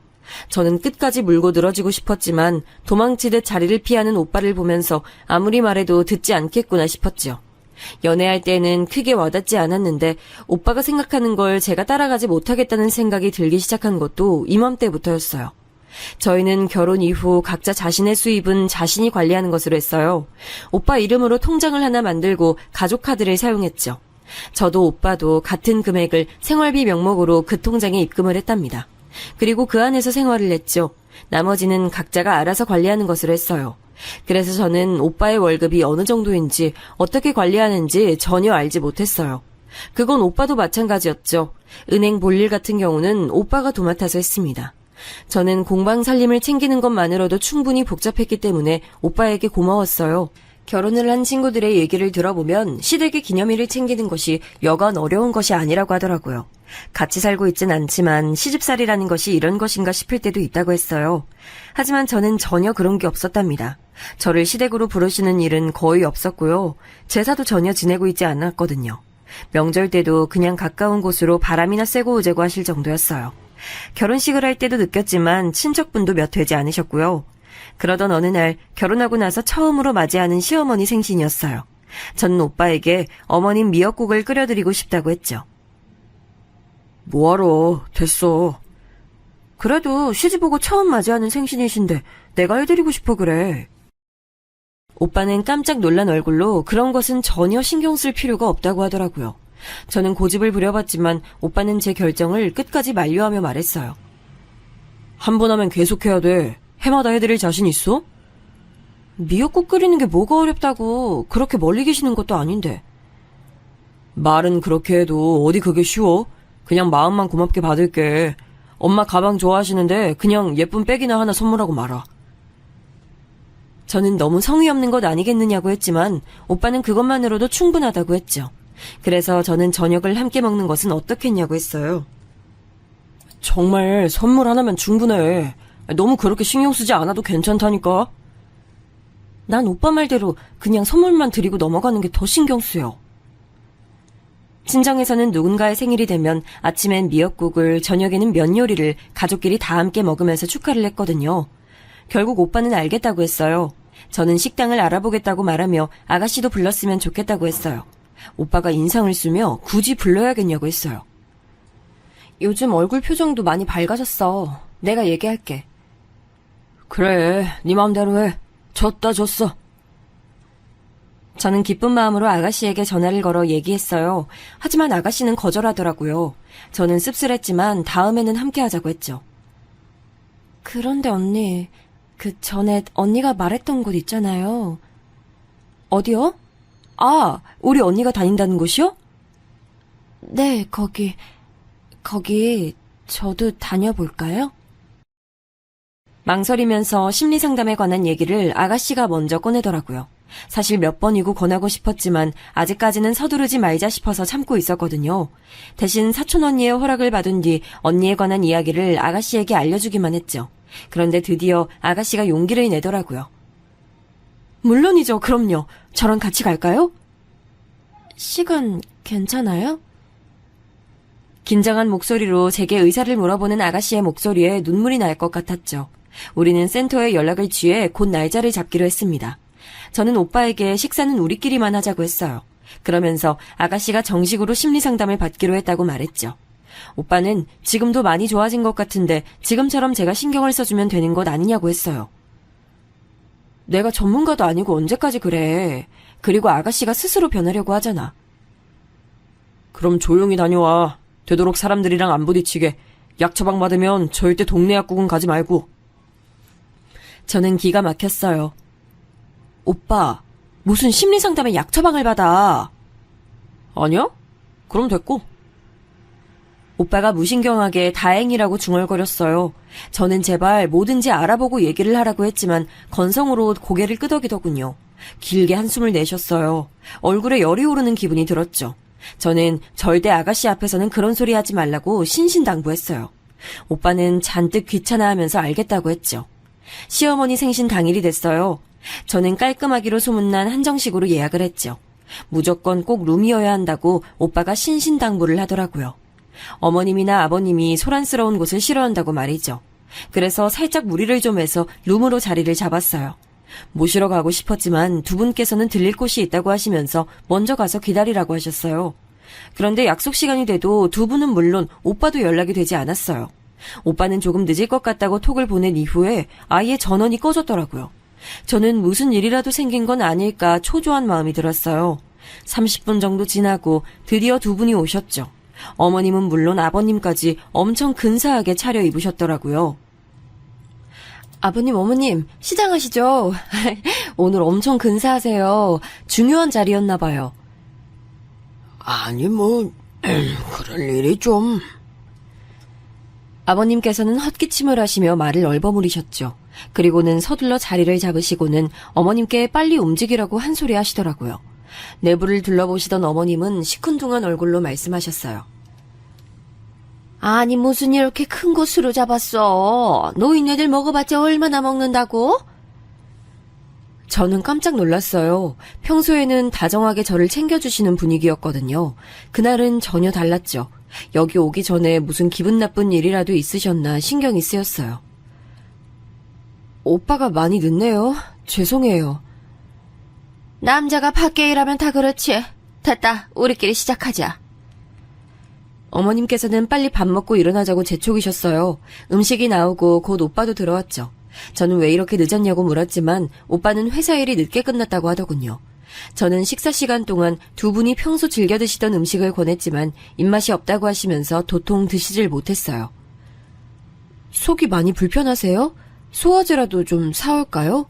저는 끝까지 물고 늘어지고 싶었지만 도망치듯 자리를 피하는 오빠를 보면서 아무리 말해도 듣지 않겠구나 싶었죠. 연애할 때는 크게 와닿지 않았는데 오빠가 생각하는 걸 제가 따라가지 못하겠다는 생각이 들기 시작한 것도 이맘때부터였어요. 저희는 결혼 이후 각자 자신의 수입은 자신이 관리하는 것으로 했어요. 오빠 이름으로 통장을 하나 만들고 가족 카드를 사용했죠. 저도 오빠도 같은 금액을 생활비 명목으로 그 통장에 입금을 했답니다. 그리고 그 안에서 생활을 했죠. 나머지는 각자가 알아서 관리하는 것으로 했어요. 그래서 저는 오빠의 월급이 어느 정도인지 어떻게 관리하는지 전혀 알지 못했어요. 그건 오빠도 마찬가지였죠. 은행 볼일 같은 경우는 오빠가 도맡아서 했습니다. 저는 공방 살림을 챙기는 것만으로도 충분히 복잡했기 때문에 오빠에게 고마웠어요. 결혼을 한 친구들의 얘기를 들어보면 시댁의 기념일을 챙기는 것이 여간 어려운 것이 아니라고 하더라고요. 같이 살고 있진 않지만 시집살이라는 것이 이런 것인가 싶을 때도 있다고 했어요. 하지만 저는 전혀 그런 게 없었답니다. 저를 시댁으로 부르시는 일은 거의 없었고요. 제사도 전혀 지내고 있지 않았거든요. 명절 때도 그냥 가까운 곳으로 바람이나 쐬고 오자고 하실 정도였어요. 결혼식을 할 때도 느꼈지만 친척분도 몇 되지 않으셨고요. 그러던 어느 날 결혼하고 나서 처음으로 맞이하는 시어머니 생신이었어요. 저는 오빠에게 어머님 미역국을 끓여드리고 싶다고 했죠. 뭐하러, 됐어. 그래도 시집오고 처음 맞이하는 생신이신데 내가 해드리고 싶어 그래. 오빠는 깜짝 놀란 얼굴로 그런 것은 전혀 신경 쓸 필요가 없다고 하더라고요. 저는 고집을 부려봤지만 오빠는 제 결정을 끝까지 만류하며 말했어요. 한 번 하면 계속해야 돼. 해마다 해드릴 자신 있어? 미역국 끓이는 게 뭐가 어렵다고 그렇게 멀리 계시는 것도 아닌데. 말은 그렇게 해도 어디 그게 쉬워? 그냥 마음만 고맙게 받을게. 엄마 가방 좋아하시는데 그냥 예쁜 백이나 하나 선물하고 말아. 저는 너무 성의 없는 것 아니겠느냐고 했지만 오빠는 그것만으로도 충분하다고 했죠. 그래서 저는 저녁을 함께 먹는 것은 어떻겠냐고 했어요. 정말 선물 하나면 충분해. 너무 그렇게 신경 쓰지 않아도 괜찮다니까. 난 오빠 말대로 그냥 선물만 드리고 넘어가는 게 더 신경 쓰여. 친정에서는 누군가의 생일이 되면 아침엔 미역국을, 저녁에는 면 요리를 가족끼리 다 함께 먹으면서 축하를 했거든요. 결국 오빠는 알겠다고 했어요. 저는 식당을 알아보겠다고 말하며 아가씨도 불렀으면 좋겠다고 했어요. 오빠가 인상을 쓰며 굳이 불러야겠냐고 했어요. 요즘 얼굴 표정도 많이 밝아졌어. 내가 얘기할게. 그래, 네 맘대로 해. 졌어. 저는 기쁜 마음으로 아가씨에게 전화를 걸어 얘기했어요. 하지만 아가씨는 거절하더라고요. 저는 씁쓸했지만 다음에는 함께 하자고 했죠. 그런데 언니, 그 전에 언니가 말했던 곳 있잖아요. 어디요? 아, 우리 언니가 다닌다는 곳이요? 네, 거기 저도 다녀볼까요? 망설이면서 심리상담에 관한 얘기를 아가씨가 먼저 꺼내더라고요. 사실 몇 번이고 권하고 싶었지만 아직까지는 서두르지 말자 싶어서 참고 있었거든요. 대신 사촌 언니의 허락을 받은 뒤 언니에 관한 이야기를 아가씨에게 알려주기만 했죠. 그런데 드디어 아가씨가 용기를 내더라고요. 물론이죠. 그럼요. 저랑 같이 갈까요? 시간 괜찮아요? 긴장한 목소리로 제게 의사를 물어보는 아가씨의 목소리에 눈물이 날 것 같았죠. 우리는 센터에 연락을 취해 곧 날짜를 잡기로 했습니다. 저는 오빠에게 식사는 우리끼리만 하자고 했어요. 그러면서 아가씨가 정식으로 심리상담을 받기로 했다고 말했죠. 오빠는 지금도 많이 좋아진 것 같은데 지금처럼 제가 신경을 써주면 되는 것 아니냐고 했어요. 내가 전문가도 아니고 언제까지 그래. 그리고 아가씨가 스스로 변하려고 하잖아. 그럼 조용히 다녀와. 되도록 사람들이랑 안 부딪히게. 약 처방 받으면 절대 동네 약국은 가지 말고. 저는 기가 막혔어요. 오빠, 무슨 심리상담에 약 처방을 받아. 아니야? 그럼 됐고. 오빠가 무신경하게 다행이라고 중얼거렸어요. 저는 제발 뭐든지 알아보고 얘기를 하라고 했지만 건성으로 고개를 끄덕이더군요. 길게 한숨을 내셨어요. 얼굴에 열이 오르는 기분이 들었죠. 저는 절대 아가씨 앞에서는 그런 소리 하지 말라고 신신당부했어요. 오빠는 잔뜩 귀찮아하면서 알겠다고 했죠. 시어머니 생신 당일이 됐어요. 저는 깔끔하기로 소문난 한정식으로 예약을 했죠. 무조건 꼭 룸이어야 한다고 오빠가 신신당부를 하더라고요. 어머님이나 아버님이 소란스러운 곳을 싫어한다고 말이죠. 그래서 살짝 무리를 좀 해서 룸으로 자리를 잡았어요. 모시러 가고 싶었지만 두 분께서는 들릴 곳이 있다고 하시면서 먼저 가서 기다리라고 하셨어요. 그런데 약속 시간이 돼도 두 분은 물론 오빠도 연락이 되지 않았어요. 오빠는 조금 늦을 것 같다고 톡을 보낸 이후에 아예 전원이 꺼졌더라고요. 저는 무슨 일이라도 생긴 건 아닐까 초조한 마음이 들었어요. 30분 정도 지나고 드디어 두 분이 오셨죠. 어머님은 물론 아버님까지 엄청 근사하게 차려입으셨더라고요. 아버님, 어머님, 시장하시죠? 오늘 엄청 근사하세요. 중요한 자리였나 봐요. 아니, 그럴 일이 좀. 아버님께서는 헛기침을 하시며 말을 얼버무리셨죠. 그리고는 서둘러 자리를 잡으시고는 어머님께 빨리 움직이라고 한 소리 하시더라고요. 내부를 둘러보시던 어머님은 시큰둥한 얼굴로 말씀하셨어요. 아니, 무슨 이렇게 큰 곳으로 잡았어? 노인네들 먹어봤자 얼마나 먹는다고? 저는 깜짝 놀랐어요. 평소에는 다정하게 저를 챙겨주시는 분위기였거든요. 그날은 전혀 달랐죠. 여기 오기 전에 무슨 기분 나쁜 일이라도 있으셨나 신경이 쓰였어요. 오빠가 많이 늦네요. 죄송해요. 남자가 밖에 일하면 다 그렇지. 됐다. 우리끼리 시작하자. 어머님께서는 빨리 밥 먹고 일어나자고 재촉이셨어요. 음식이 나오고 곧 오빠도 들어왔죠. 저는 왜 이렇게 늦었냐고 물었지만 오빠는 회사 일이 늦게 끝났다고 하더군요. 저는 식사 시간 동안 두 분이 평소 즐겨 드시던 음식을 권했지만 입맛이 없다고 하시면서 도통 드시질 못했어요. 속이 많이 불편하세요? 소화제라도 좀 사올까요?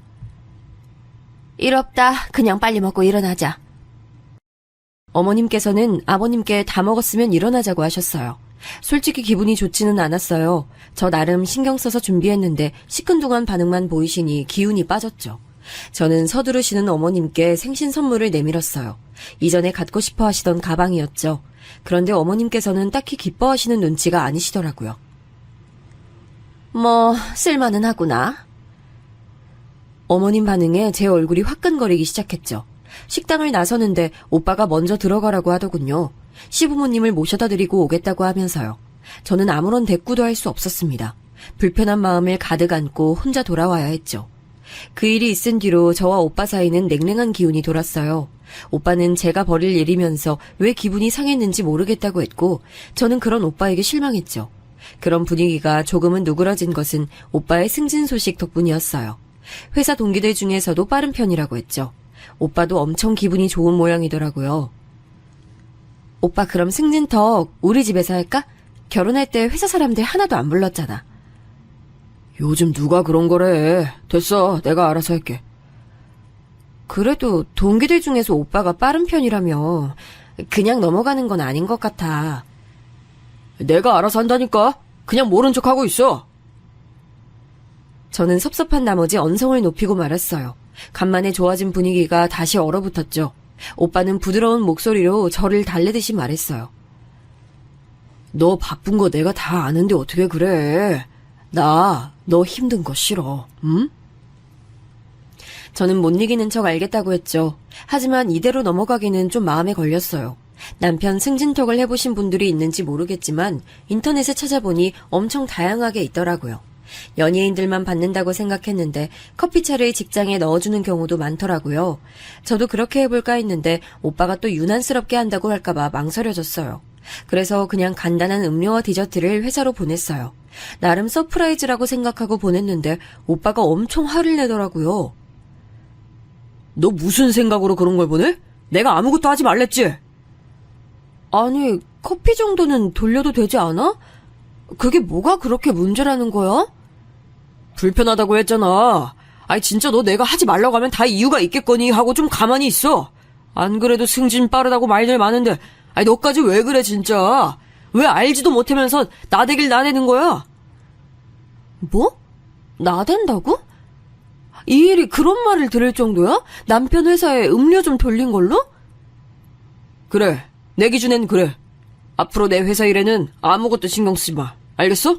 일 없다. 그냥 빨리 먹고 일어나자. 어머님께서는 아버님께 다 먹었으면 일어나자고 하셨어요. 솔직히 기분이 좋지는 않았어요. 저 나름 신경 써서 준비했는데 시큰둥한 반응만 보이시니 기운이 빠졌죠. 저는 서두르시는 어머님께 생신 선물을 내밀었어요. 이전에 갖고 싶어 하시던 가방이었죠. 그런데 어머님께서는 딱히 기뻐하시는 눈치가 아니시더라고요. 뭐 쓸만은 하구나. 어머님 반응에 제 얼굴이 화끈거리기 시작했죠. 식당을 나서는데 오빠가 먼저 들어가라고 하더군요. 시부모님을 모셔다 드리고 오겠다고 하면서요. 저는 아무런 대꾸도 할 수 없었습니다. 불편한 마음을 가득 안고 혼자 돌아와야 했죠. 그 일이 있은 뒤로 저와 오빠 사이는 냉랭한 기운이 돌았어요. 오빠는 제가 벌일 일이면서 왜 기분이 상했는지 모르겠다고 했고 저는 그런 오빠에게 실망했죠. 그런 분위기가 조금은 누그러진 것은 오빠의 승진 소식 덕분이었어요. 회사 동기들 중에서도 빠른 편이라고 했죠. 오빠도 엄청 기분이 좋은 모양이더라고요. 오빠 그럼 승진턱 우리 집에서 할까? 결혼할 때 회사 사람들 하나도 안 불렀잖아. 요즘 누가 그런 거래. 됐어, 내가 알아서 할게. 그래도 동기들 중에서 오빠가 빠른 편이라며 그냥 넘어가는 건 아닌 것 같아. 내가 알아서 한다니까. 그냥 모른 척하고 있어. 저는 섭섭한 나머지 언성을 높이고 말았어요. 간만에 좋아진 분위기가 다시 얼어붙었죠. 오빠는 부드러운 목소리로 저를 달래듯이 말했어요. 너 바쁜 거 내가 다 아는데 어떻게 그래. 나 너 힘든 거 싫어. 응? 저는 못 이기는 척 알겠다고 했죠. 하지만 이대로 넘어가기는 좀 마음에 걸렸어요. 남편 승진턱을 해보신 분들이 있는지 모르겠지만 인터넷에 찾아보니 엄청 다양하게 있더라고요. 연예인들만 받는다고 생각했는데 커피차를 직장에 넣어주는 경우도 많더라고요. 저도 그렇게 해볼까 했는데 오빠가 또 유난스럽게 한다고 할까봐 망설여졌어요. 그래서 그냥 간단한 음료와 디저트를 회사로 보냈어요. 나름 서프라이즈라고 생각하고 보냈는데 오빠가 엄청 화를 내더라고요. 너 무슨 생각으로 그런 걸 보내? 내가 아무것도 하지 말랬지? 아니, 커피 정도는 돌려도 되지 않아? 그게 뭐가 그렇게 문제라는 거야? 불편하다고 했잖아. 아니 진짜 너 내가 하지 말라고 하면 다 이유가 있겠거니 하고 좀 가만히 있어. 안 그래도 승진 빠르다고 말들 많은데 아니 너까지 왜 그래 진짜. 왜 알지도 못하면서 나대길 나대는 거야? 뭐? 나댄다고? 이 일이 그런 말을 들을 정도야? 남편 회사에 음료 좀 돌린 걸로? 그래, 내 기준엔 그래. 앞으로 내 회사 일에는 아무것도 신경 쓰지 마. 알겠어?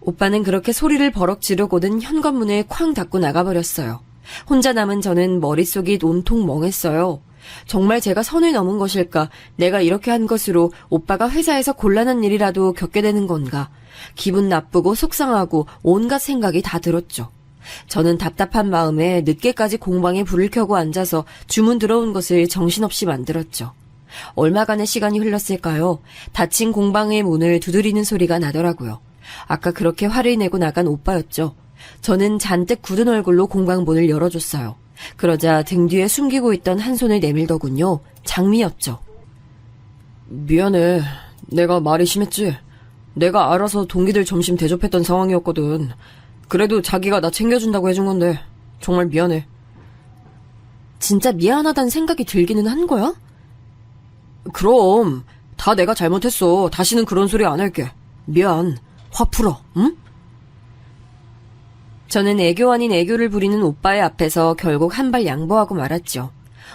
오빠는 그렇게 소리를 버럭 지르고는 현관문을 쾅 닫고 나가버렸어요. 혼자 남은 저는 머릿속이 온통 멍했어요. 정말 제가 선을 넘은 것일까? 내가 이렇게 한 것으로 오빠가 회사에서 곤란한 일이라도 겪게 되는 건가? 기분 나쁘고 속상하고 온갖 생각이 다 들었죠. 저는 답답한 마음에 늦게까지 공방에 불을 켜고 앉아서 주문 들어온 것을 정신없이 만들었죠. 얼마간의 시간이 흘렀을까요? 닫힌 공방의 문을 두드리는 소리가 나더라고요. 아까 그렇게 화를 내고 나간 오빠였죠. 저는 잔뜩 굳은 얼굴로 공방 문을 열어줬어요. 그러자 등 뒤에 숨기고 있던 한 손을 내밀더군요. 장미였죠. 미안해. 내가 말이 심했지. 내가 알아서 동기들 점심 대접했던 상황이었거든. 그래도 자기가 나 챙겨준다고 해준 건데 정말 미안해. 진짜 미안하다는 생각이 들기는 한 거야? 그럼 다 내가 잘못했어. 다시는 그런 소리 안 할게. 미안. 화 풀어. 응? 저는 애교 아닌 애교를 부리는 오빠의 앞에서 결국 한 발 양보하고 말았죠.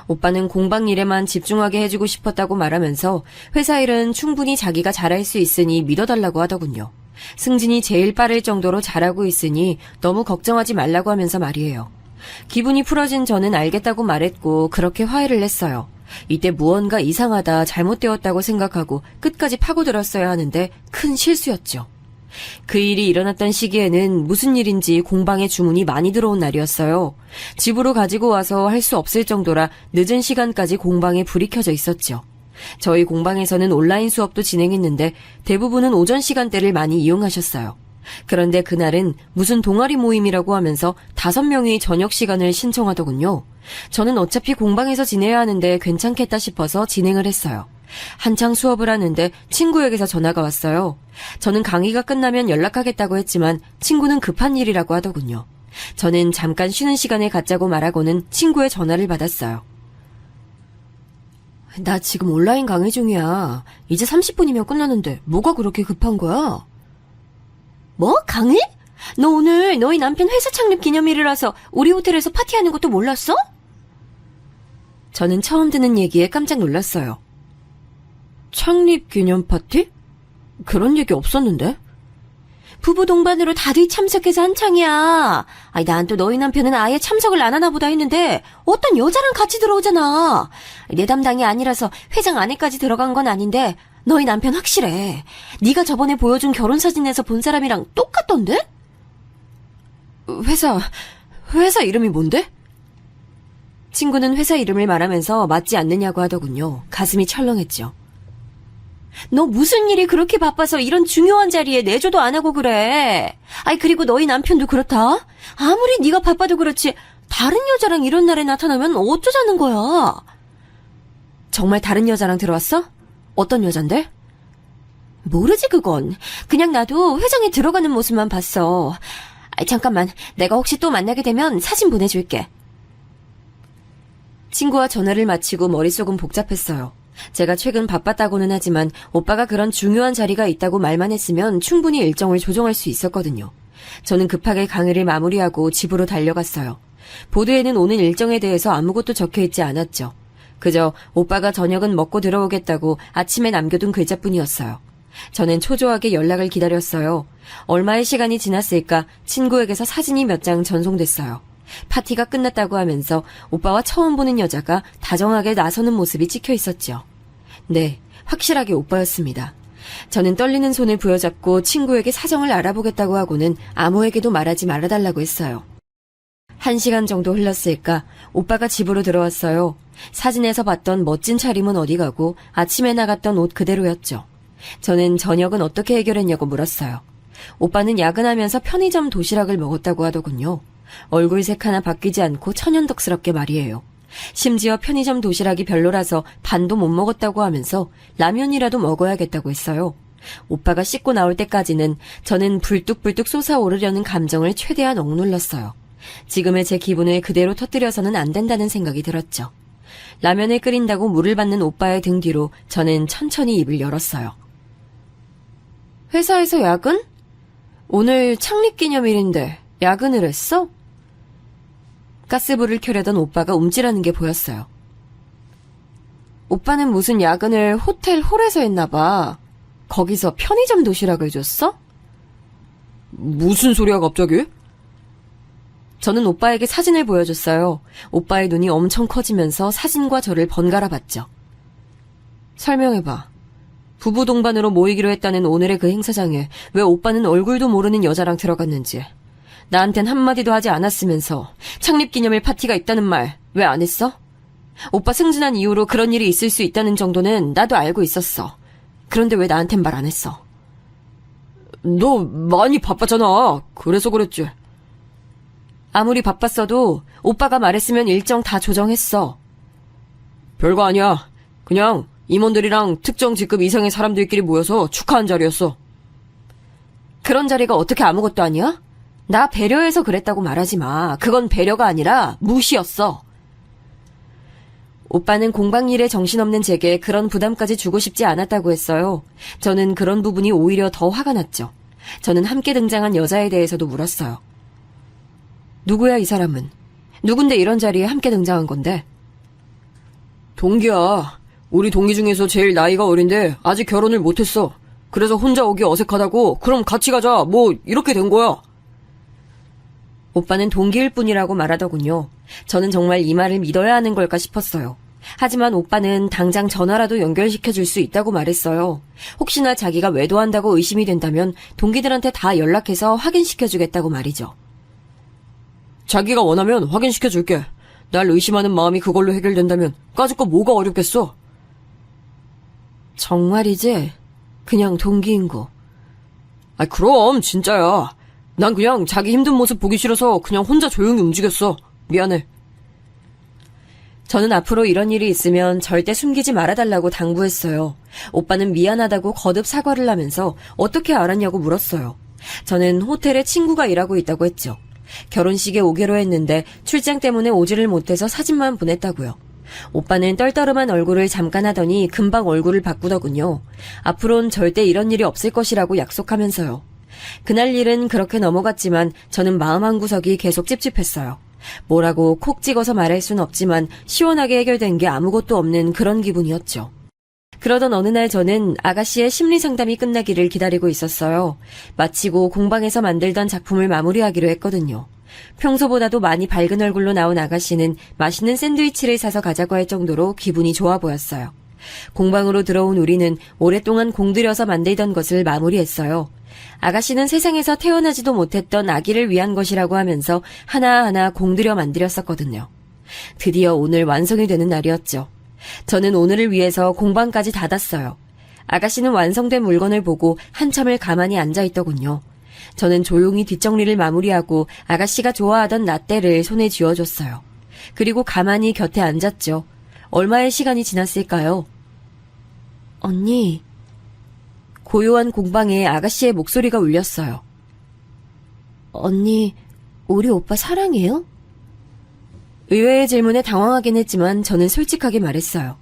오빠는 공방 일에만 집중하게 해주고 싶었다고 말하면서 회사 일은 충분히 자기가 잘할 수 있으니 믿어달라고 하더군요. 승진이 제일 빠를 정도로 잘하고 있으니 너무 걱정하지 말라고 하면서 말이에요. 기분이 풀어진 저는 알겠다고 말했고 그렇게 화해를 냈어요. 이때 무언가 이상하다 잘못되었다고 생각하고 끝까지 파고들었어야 하는데 큰 실수였죠. 그 일이 일어났던 시기에는 무슨 일인지 공방에 주문이 많이 들어온 날이었어요. 집으로 가지고 와서 할 수 없을 정도라 늦은 시간까지 공방에 불이 켜져 있었죠. 저희 공방에서는 온라인 수업도 진행했는데 대부분은 오전 시간대를 많이 이용하셨어요. 그런데 그날은 무슨 동아리 모임이라고 하면서 5명이 저녁 시간을 신청하더군요. 저는 어차피 공방에서 지내야 하는데 괜찮겠다 싶어서 진행을 했어요. 한창 수업을 하는데 친구에게서 전화가 왔어요. 저는 강의가 끝나면 연락하겠다고 했지만 친구는 급한 일이라고 하더군요. 저는 잠깐 쉬는 시간에 갖자고 말하고는 친구의 전화를 받았어요. 나 지금 온라인 강의 중이야. 이제 30분이면 끝나는데 뭐가 그렇게 급한 거야? 뭐? 강의? 너 오늘 너희 남편 회사 창립 기념일이라서 우리 호텔에서 파티하는 것도 몰랐어? 저는 처음 듣는 얘기에 깜짝 놀랐어요. 창립 기념 파티? 그런 얘기 없었는데? 부부 동반으로 다들 참석해서 한창이야. 아니, 난 또 너희 남편은 아예 참석을 안 하나 보다 했는데 어떤 여자랑 같이 들어오잖아. 내 담당이 아니라서 회장 안에까지 들어간 건 아닌데 너희 남편 확실해. 네가 저번에 보여준 결혼사진에서 본 사람이랑 똑같던데? 회사 이름이 뭔데? 친구는 회사 이름을 말하면서 맞지 않느냐고 하더군요. 가슴이 철렁했죠. 너 무슨 일이 그렇게 바빠서 이런 중요한 자리에 내조도 안 하고 그래. 아이, 그리고 너희 남편도 그렇다. 아무리 네가 바빠도 그렇지 다른 여자랑 이런 날에 나타나면 어쩌자는 거야. 정말 다른 여자랑 들어왔어? 어떤 여잔데? 모르지 그건. 그냥 나도 회장에 들어가는 모습만 봤어. 아이, 잠깐만. 내가 혹시 또 만나게 되면 사진 보내줄게. 친구와 전화를 마치고 머릿속은 복잡했어요. 제가 최근 바빴다고는 하지만 오빠가 그런 중요한 자리가 있다고 말만 했으면 충분히 일정을 조정할 수 있었거든요. 저는 급하게 강의를 마무리하고 집으로 달려갔어요. 보드에는 오는 일정에 대해서 아무것도 적혀있지 않았죠. 그저 오빠가 저녁은 먹고 들어오겠다고 아침에 남겨둔 글자뿐이었어요. 저는 초조하게 연락을 기다렸어요. 얼마의 시간이 지났을까 친구에게서 사진이 몇 장 전송됐어요. 파티가 끝났다고 하면서 오빠와 처음 보는 여자가 다정하게 나서는 모습이 찍혀 있었죠. 네, 확실하게 오빠였습니다. 저는 떨리는 손을 부여잡고 친구에게 사정을 알아보겠다고 하고는 아무에게도 말하지 말아달라고 했어요. 1시간 정도 흘렀을까 오빠가 집으로 들어왔어요. 사진에서 봤던 멋진 차림은 어디 가고 아침에 나갔던 옷 그대로였죠. 저는 저녁은 어떻게 해결했냐고 물었어요. 오빠는 야근하면서 편의점 도시락을 먹었다고 하더군요. 얼굴색 하나 바뀌지 않고 천연덕스럽게 말이에요. 심지어 편의점 도시락이 별로라서 반도 못 먹었다고 하면서 라면이라도 먹어야겠다고 했어요. 오빠가 씻고 나올 때까지는 저는 불뚝불뚝 솟아오르려는 감정을 최대한 억눌렀어요. 지금의 제 기분을 그대로 터뜨려서는 안 된다는 생각이 들었죠. 라면을 끓인다고 물을 받는 오빠의 등 뒤로 저는 천천히 입을 열었어요. 회사에서 야근? 오늘 창립기념일인데 야근을 했어? 가스불을 켜려던 오빠가 움찔하는 게 보였어요. 오빠는 무슨 야근을 호텔 홀에서 했나 봐. 거기서 편의점 도시락을 줬어? 무슨 소리야 갑자기? 저는 오빠에게 사진을 보여줬어요. 오빠의 눈이 엄청 커지면서 사진과 저를 번갈아 봤죠. 설명해봐. 부부 동반으로 모이기로 했다는 오늘의 그 행사장에 왜 오빠는 얼굴도 모르는 여자랑 들어갔는지. 나한텐 한마디도 하지 않았으면서 창립기념일 파티가 있다는 말 왜 안 했어? 오빠 승진한 이후로 그런 일이 있을 수 있다는 정도는 나도 알고 있었어. 그런데 왜 나한텐 말 안 했어? 너 많이 바빴잖아. 그래서 그랬지. 아무리 바빴어도 오빠가 말했으면 일정 다 조정했어. 별거 아니야. 그냥 임원들이랑 특정 직급 이상의 사람들끼리 모여서 축하한 자리였어. 그런 자리가 어떻게 아무것도 아니야? 나 배려해서 그랬다고 말하지 마. 그건 배려가 아니라 무시였어. 오빠는 공방일에 정신없는 제게 그런 부담까지 주고 싶지 않았다고 했어요. 저는 그런 부분이 오히려 더 화가 났죠. 저는 함께 등장한 여자에 대해서도 물었어요. 누구야 이 사람은? 누군데 이런 자리에 함께 등장한 건데? 동기야. 우리 동기 중에서 제일 나이가 어린데 아직 결혼을 못했어. 그래서 혼자 오기 어색하다고 그럼 같이 가자. 뭐 이렇게 된 거야. 오빠는 동기일 뿐이라고 말하더군요. 저는 정말 이 말을 믿어야 하는 걸까 싶었어요. 하지만 오빠는 당장 전화라도 연결시켜줄 수 있다고 말했어요. 혹시나 자기가 외도한다고 의심이 된다면 동기들한테 다 연락해서 확인시켜주겠다고 말이죠. 자기가 원하면 확인시켜줄게. 날 의심하는 마음이 그걸로 해결된다면 까짓 거 뭐가 어렵겠어. 정말이지? 그냥 동기인 거. 그럼 진짜야. 난 그냥 자기 힘든 모습 보기 싫어서 그냥 혼자 조용히 움직였어. 미안해. 저는 앞으로 이런 일이 있으면 절대 숨기지 말아달라고 당부했어요. 오빠는 미안하다고 거듭 사과를 하면서 어떻게 알았냐고 물었어요. 저는 호텔에 친구가 일하고 있다고 했죠. 결혼식에 오기로 했는데 출장 때문에 오지를 못해서 사진만 보냈다고요. 오빠는 떨떠름한 얼굴을 잠깐 하더니 금방 얼굴을 바꾸더군요. 앞으론 절대 이런 일이 없을 것이라고 약속하면서요. 그날 일은 그렇게 넘어갔지만 저는 마음 한구석이 계속 찝찝했어요. 뭐라고 콕 찍어서 말할 순 없지만 시원하게 해결된 게 아무것도 없는 그런 기분이었죠. 그러던 어느 날 저는 아가씨의 심리 상담이 끝나기를 기다리고 있었어요. 마치고 공방에서 만들던 작품을 마무리하기로 했거든요. 평소보다도 많이 밝은 얼굴로 나온 아가씨는 맛있는 샌드위치를 사서 가자고 할 정도로 기분이 좋아 보였어요. 공방으로 들어온 우리는 오랫동안 공들여서 만들던 것을 마무리했어요. 아가씨는 세상에서 태어나지도 못했던 아기를 위한 것이라고 하면서 하나하나 공들여 만들었었거든요. 드디어 오늘 완성이 되는 날이었죠. 저는 오늘을 위해서 공방까지 닫았어요. 아가씨는 완성된 물건을 보고 한참을 가만히 앉아있더군요. 저는 조용히 뒷정리를 마무리하고 아가씨가 좋아하던 라떼를 손에 쥐어줬어요. 그리고 가만히 곁에 앉았죠. 얼마의 시간이 지났을까요? 언니... 고요한 공방에 아가씨의 목소리가 울렸어요. 언니, 우리 오빠 사랑해요? 의외의 질문에 당황하긴 했지만 저는 솔직하게 말했어요.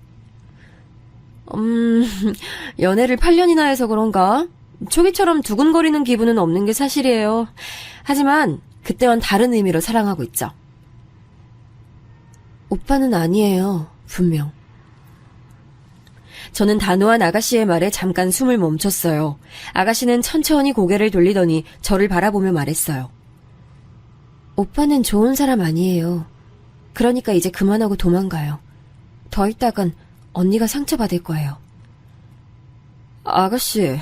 연애를 8년이나 해서 그런가? 초기처럼 두근거리는 기분은 없는 게 사실이에요. 하지만 그때와는 다른 의미로 사랑하고 있죠. 오빠는 아니에요, 분명. 저는 단호한 아가씨의 말에 잠깐 숨을 멈췄어요. 아가씨는 천천히 고개를 돌리더니 저를 바라보며 말했어요. 오빠는 좋은 사람 아니에요. 그러니까 이제 그만하고 도망가요. 더 있다간 언니가 상처받을 거예요. 아가씨,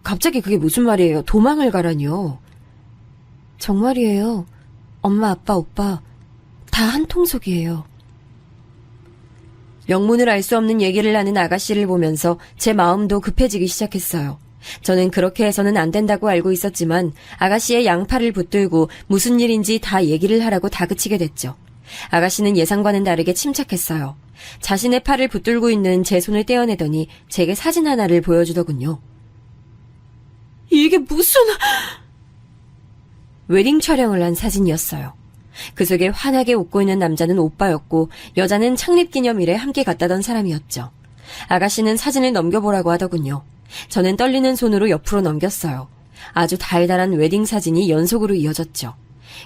갑자기 그게 무슨 말이에요? 도망을 가라니요. 정말이에요. 엄마, 아빠, 오빠 다 한 통속이에요. 영문을 알 수 없는 얘기를 하는 아가씨를 보면서 제 마음도 급해지기 시작했어요. 저는 그렇게 해서는 안 된다고 알고 있었지만 아가씨의 양팔을 붙들고 무슨 일인지 다 얘기를 하라고 다그치게 됐죠. 아가씨는 예상과는 다르게 침착했어요. 자신의 팔을 붙들고 있는 제 손을 떼어내더니 제게 사진 하나를 보여주더군요. 이게 무슨... 웨딩 촬영을 한 사진이었어요. 그 속에 환하게 웃고 있는 남자는 오빠였고 여자는 창립기념일에 함께 갔다던 사람이었죠. 아가씨는 사진을 넘겨보라고 하더군요. 저는 떨리는 손으로 옆으로 넘겼어요. 아주 달달한 웨딩 사진이 연속으로 이어졌죠.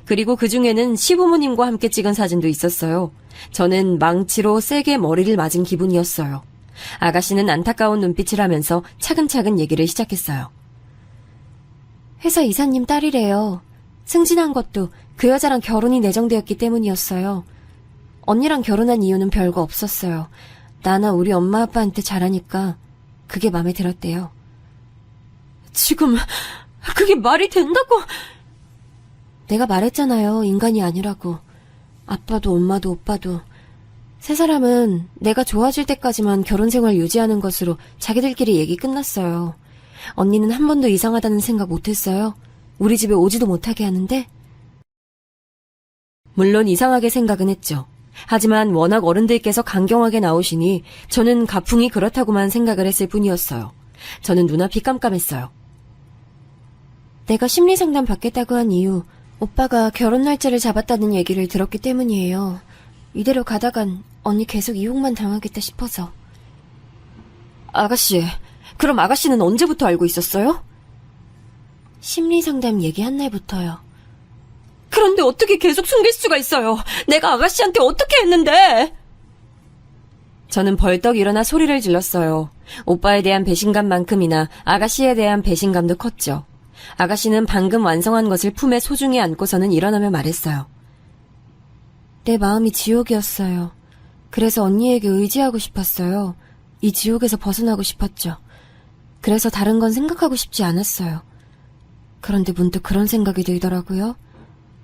그리고 그 중에는 시부모님과 함께 찍은 사진도 있었어요. 저는 망치로 세게 머리를 맞은 기분이었어요. 아가씨는 안타까운 눈빛을 하면서 차근차근 얘기를 시작했어요. 회사 이사님 딸이래요. 승진한 것도 그 여자랑 결혼이 내정되었기 때문이었어요. 언니랑 결혼한 이유는 별거 없었어요. 나나 우리 엄마 아빠한테 잘하니까 그게 마음에 들었대요. 지금 그게 말이 된다고? 내가 말했잖아요. 인간이 아니라고. 아빠도 엄마도 오빠도. 세 사람은 내가 좋아질 때까지만 결혼생활 유지하는 것으로 자기들끼리 얘기 끝났어요. 언니는 한 번도 이상하다는 생각 못했어요? 우리 집에 오지도 못하게 하는데? 물론 이상하게 생각은 했죠. 하지만 워낙 어른들께서 강경하게 나오시니 저는 가풍이 그렇다고만 생각을 했을 뿐이었어요. 저는 눈앞이 깜깜했어요. 내가 심리상담 받겠다고 한 이유, 오빠가 결혼 날짜를 잡았다는 얘기를 들었기 때문이에요. 이대로 가다간 언니 계속 이혼만 당하겠다 싶어서. 아가씨, 그럼 아가씨는 언제부터 알고 있었어요? 심리상담 얘기한 날부터요. 그런데 어떻게 계속 숨길 수가 있어요? 내가 아가씨한테 어떻게 했는데? 저는 벌떡 일어나 소리를 질렀어요. 오빠에 대한 배신감만큼이나 아가씨에 대한 배신감도 컸죠. 아가씨는 방금 완성한 것을 품에 소중히 안고서는 일어나며 말했어요. 내 마음이 지옥이었어요. 그래서 언니에게 의지하고 싶었어요. 이 지옥에서 벗어나고 싶었죠. 그래서 다른 건 생각하고 싶지 않았어요. 그런데 문득 그런 생각이 들더라고요.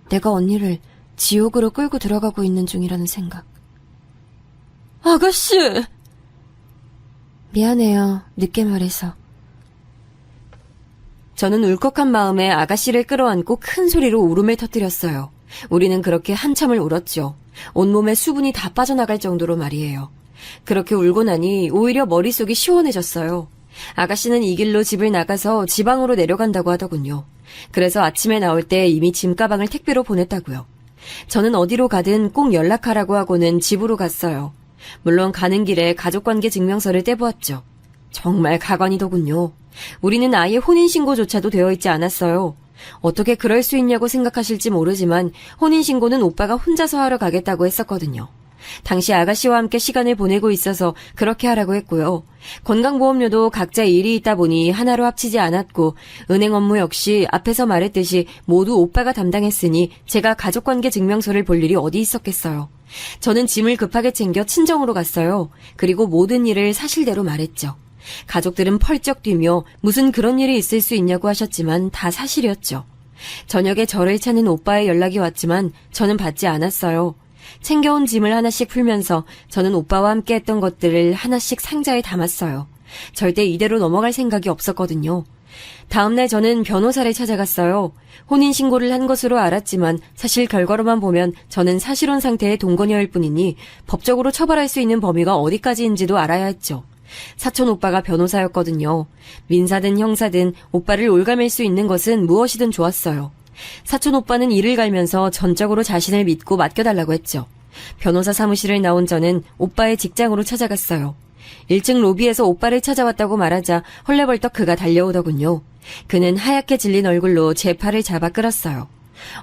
내가 언니를 지옥으로 끌고 들어가고 있는 중이라는 생각. 아가씨! 미안해요. 늦게 말해서. 저는 울컥한 마음에 아가씨를 끌어안고 큰 소리로 울음을 터뜨렸어요. 우리는 그렇게 한참을 울었죠. 온몸에 수분이 다 빠져나갈 정도로 말이에요. 그렇게 울고 나니 오히려 머릿속이 시원해졌어요. 아가씨는 이 길로 집을 나가서 지방으로 내려간다고 하더군요. 그래서 아침에 나올 때 이미 짐가방을 택배로 보냈다고요. 저는 어디로 가든 꼭 연락하라고 하고는 집으로 갔어요. 물론 가는 길에 가족관계 증명서를 떼보았죠. 정말 가관이더군요. 우리는 아예 혼인신고조차도 되어 있지 않았어요. 어떻게 그럴 수 있냐고 생각하실지 모르지만 혼인신고는 오빠가 혼자서 하러 가겠다고 했었거든요. 당시 아가씨와 함께 시간을 보내고 있어서 그렇게 하라고 했고요. 건강보험료도 각자 일이 있다 보니 하나로 합치지 않았고 은행 업무 역시 앞에서 말했듯이 모두 오빠가 담당했으니 제가 가족관계 증명서를 볼 일이 어디 있었겠어요. 저는 짐을 급하게 챙겨 친정으로 갔어요. 그리고 모든 일을 사실대로 말했죠. 가족들은 펄쩍 뛰며 무슨 그런 일이 있을 수 있냐고 하셨지만 다 사실이었죠. 저녁에 저를 찾는 오빠의 연락이 왔지만 저는 받지 않았어요. 챙겨온 짐을 하나씩 풀면서 저는 오빠와 함께 했던 것들을 하나씩 상자에 담았어요. 절대 이대로 넘어갈 생각이 없었거든요. 다음날 저는 변호사를 찾아갔어요. 혼인신고를 한 것으로 알았지만 사실 결과로만 보면 저는 사실혼 상태의 동거녀일 뿐이니 법적으로 처벌할 수 있는 범위가 어디까지인지도 알아야 했죠. 사촌 오빠가 변호사였거든요. 민사든 형사든 오빠를 올가맬 수 있는 것은 무엇이든 좋았어요. 사촌 오빠는 이를 갈면서 전적으로 자신을 믿고 맡겨달라고 했죠. 변호사 사무실을 나온 저는 오빠의 직장으로 찾아갔어요. 1층 로비에서 오빠를 찾아왔다고 말하자 헐레벌떡 그가 달려오더군요. 그는 하얗게 질린 얼굴로 제 팔을 잡아 끌었어요.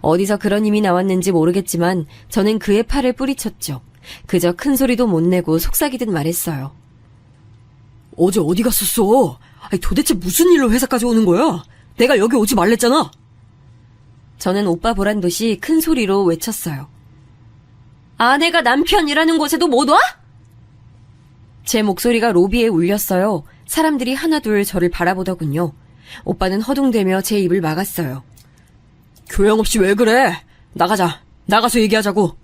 어디서 그런 힘이 나왔는지 모르겠지만 저는 그의 팔을 뿌리쳤죠. 그저 큰 소리도 못 내고 속삭이듯 말했어요. 어제 어디 갔었어? 아니, 도대체 무슨 일로 회사까지 오는 거야? 내가 여기 오지 말랬잖아. 저는 오빠 보란 듯이 큰 소리로 외쳤어요. 아내가 남편이라는 곳에도 못 와? 제 목소리가 로비에 울렸어요. 사람들이 하나둘 저를 바라보더군요. 오빠는 허둥대며 제 입을 막았어요. 교양 없이 왜 그래? 나가자. 나가서 얘기하자고.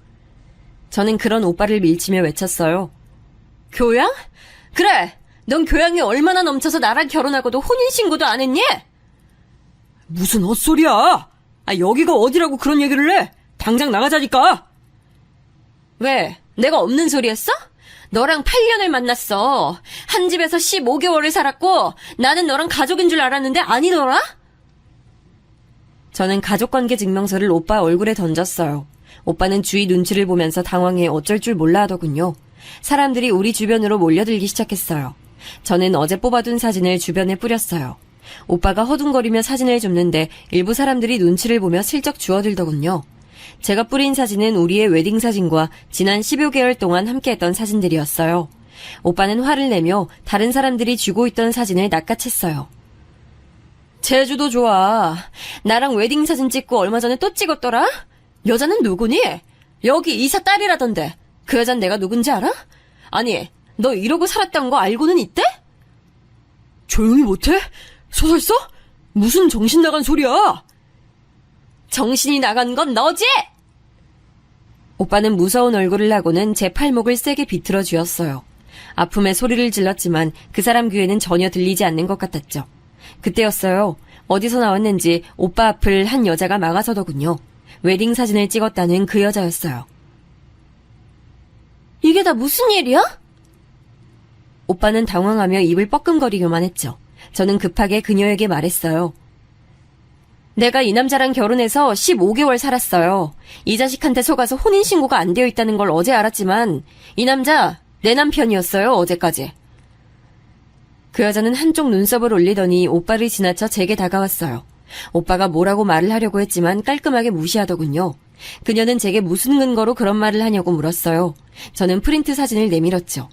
저는 그런 오빠를 밀치며 외쳤어요. 교양? 그래! 넌 교양이 얼마나 넘쳐서 나랑 결혼하고도 혼인신고도 안 했니? 무슨 헛소리야! 여기가 어디라고 그런 얘기를 해? 당장 나가자니까! 왜? 내가 없는 소리 했어? 너랑 8년을 만났어. 한 집에서 15개월을 살았고 나는 너랑 가족인 줄 알았는데 아니더라? 저는 가족관계 증명서를 오빠 얼굴에 던졌어요. 오빠는 주위 눈치를 보면서 당황해 어쩔 줄 몰라 하더군요. 사람들이 우리 주변으로 몰려들기 시작했어요. 저는 어제 뽑아둔 사진을 주변에 뿌렸어요. 오빠가 허둥거리며 사진을 줍는데 일부 사람들이 눈치를 보며 슬쩍 주워들더군요. 제가 뿌린 사진은 우리의 웨딩 사진과 지난 10여 개월 동안 함께했던 사진들이었어요. 오빠는 화를 내며 다른 사람들이 쥐고 있던 사진을 낚아챘어요. 제주도 좋아. 나랑 웨딩 사진 찍고 얼마 전에 또 찍었더라? 여자는 누구니? 여기 이사 딸이라던데. 그 여잔 내가 누군지 알아? 아니, 너 이러고 살았던 거 알고는 있대? 조용히 못해? 소설 써? 무슨 정신 나간 소리야? 정신이 나간 건 너지? 오빠는 무서운 얼굴을 하고는 제 팔목을 세게 비틀어 쥐었어요. 아픔에 소리를 질렀지만 그 사람 귀에는 전혀 들리지 않는 것 같았죠. 그때였어요. 어디서 나왔는지 오빠 앞을 한 여자가 막아서더군요. 웨딩 사진을 찍었다는 그 여자였어요. 이게 다 무슨 일이야? 오빠는 당황하며 입을 뻐끔거리기만 했죠. 저는 급하게 그녀에게 말했어요. 내가 이 남자랑 결혼해서 15개월 살았어요. 이 자식한테 속아서 혼인신고가 안 되어 있다는 걸 어제 알았지만 이 남자 내 남편이었어요, 어제까지. 그 여자는 한쪽 눈썹을 올리더니 오빠를 지나쳐 제게 다가왔어요. 오빠가 뭐라고 말을 하려고 했지만 깔끔하게 무시하더군요. 그녀는 제게 무슨 근거로 그런 말을 하냐고 물었어요. 저는 프린트 사진을 내밀었죠.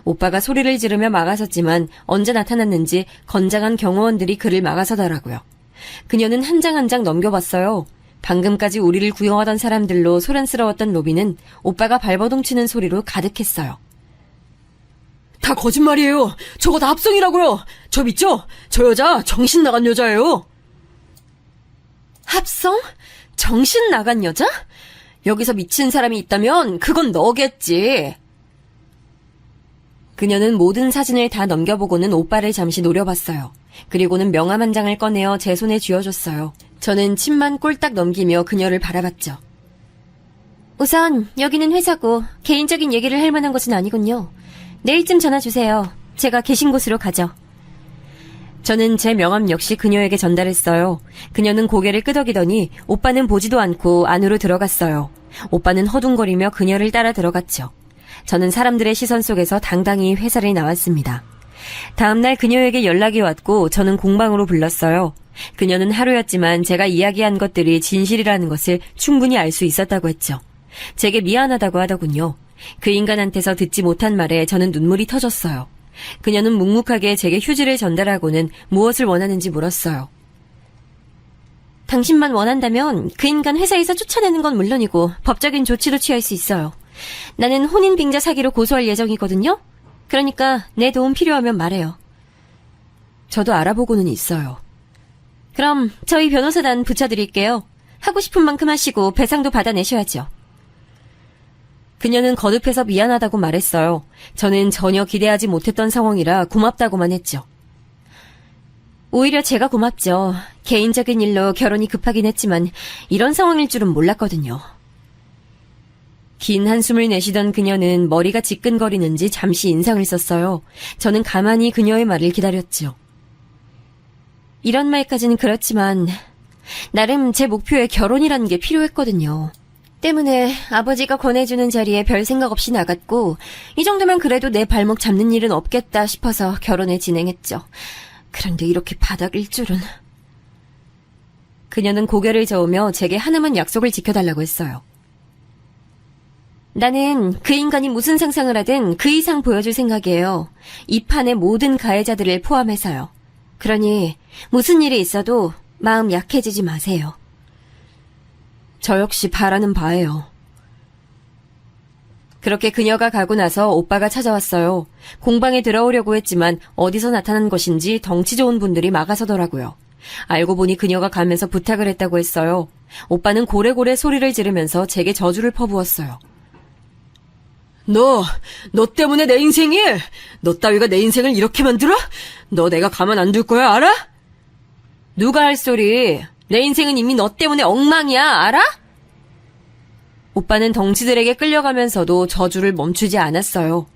오빠가 소리를 지르며 막아섰지만 언제 나타났는지 건장한 경호원들이 그를 막아서더라고요. 그녀는 한 장 한 장 넘겨봤어요. 방금까지 우리를 구경하던 사람들로 소란스러웠던 로비는 오빠가 발버둥 치는 소리로 가득했어요. 다 거짓말이에요. 저거 다 합성이라고요. 저 믿죠? 저 여자 정신 나간 여자예요. 합성? 정신 나간 여자? 여기서 미친 사람이 있다면 그건 너겠지. 그녀는 모든 사진을 다 넘겨보고는 오빠를 잠시 노려봤어요. 그리고는 명함 한 장을 꺼내어 제 손에 쥐어줬어요. 저는 침만 꼴딱 넘기며 그녀를 바라봤죠. 우선 여기는 회사고 개인적인 얘기를 할 만한 것은 아니군요. 내일쯤 전화 주세요. 제가 계신 곳으로 가죠. 저는 제 명함 역시 그녀에게 전달했어요. 그녀는 고개를 끄덕이더니 오빠는 보지도 않고 안으로 들어갔어요. 오빠는 허둥거리며 그녀를 따라 들어갔죠. 저는 사람들의 시선 속에서 당당히 회사를 나왔습니다. 다음날 그녀에게 연락이 왔고 저는 공방으로 불렀어요. 그녀는 하루였지만 제가 이야기한 것들이 진실이라는 것을 충분히 알 수 있었다고 했죠. 제게 미안하다고 하더군요. 그 인간한테서 듣지 못한 말에 저는 눈물이 터졌어요. 그녀는 묵묵하게 제게 휴지를 전달하고는 무엇을 원하는지 물었어요. 당신만 원한다면 그 인간 회사에서 쫓아내는 건 물론이고 법적인 조치도 취할 수 있어요. 나는 혼인빙자 사기로 고소할 예정이거든요. 그러니까 내 도움 필요하면 말해요. 저도 알아보고는 있어요. 그럼 저희 변호사단 붙여드릴게요. 하고 싶은 만큼 하시고 배상도 받아내셔야죠. 그녀는 거듭해서 미안하다고 말했어요. 저는 전혀 기대하지 못했던 상황이라 고맙다고만 했죠. 오히려 제가 고맙죠. 개인적인 일로 결혼이 급하긴 했지만 이런 상황일 줄은 몰랐거든요. 긴 한숨을 내쉬던 그녀는 머리가 지끈거리는지 잠시 인상을 썼어요. 저는 가만히 그녀의 말을 기다렸죠. 이런 말까지는 그렇지만 나름 제 목표에 결혼이라는 게 필요했거든요. 때문에 아버지가 권해주는 자리에 별 생각 없이 나갔고 이 정도면 그래도 내 발목 잡는 일은 없겠다 싶어서 결혼을 진행했죠. 그런데 이렇게 바닥일 줄은. 그녀는 고개를 저으며 제게 하나만 약속을 지켜달라고 했어요. 나는 그 인간이 무슨 상상을 하든 그 이상 보여줄 생각이에요. 이 판의 모든 가해자들을 포함해서요. 그러니 무슨 일이 있어도 마음 약해지지 마세요. 저 역시 바라는 바예요. 그렇게 그녀가 가고 나서 오빠가 찾아왔어요. 공방에 들어오려고 했지만 어디서 나타난 것인지 덩치 좋은 분들이 막아서더라고요. 알고 보니 그녀가 가면서 부탁을 했다고 했어요. 오빠는 고래고래 소리를 지르면서 제게 저주를 퍼부었어요. 너 때문에 내 인생이? 너 따위가 내 인생을 이렇게 만들어? 너 내가 가만 안 둘 거야, 알아? 누가 할 소리? 내 인생은 이미 너 때문에 엉망이야, 알아? 오빠는 덩치들에게 끌려가면서도 저주를 멈추지 않았어요.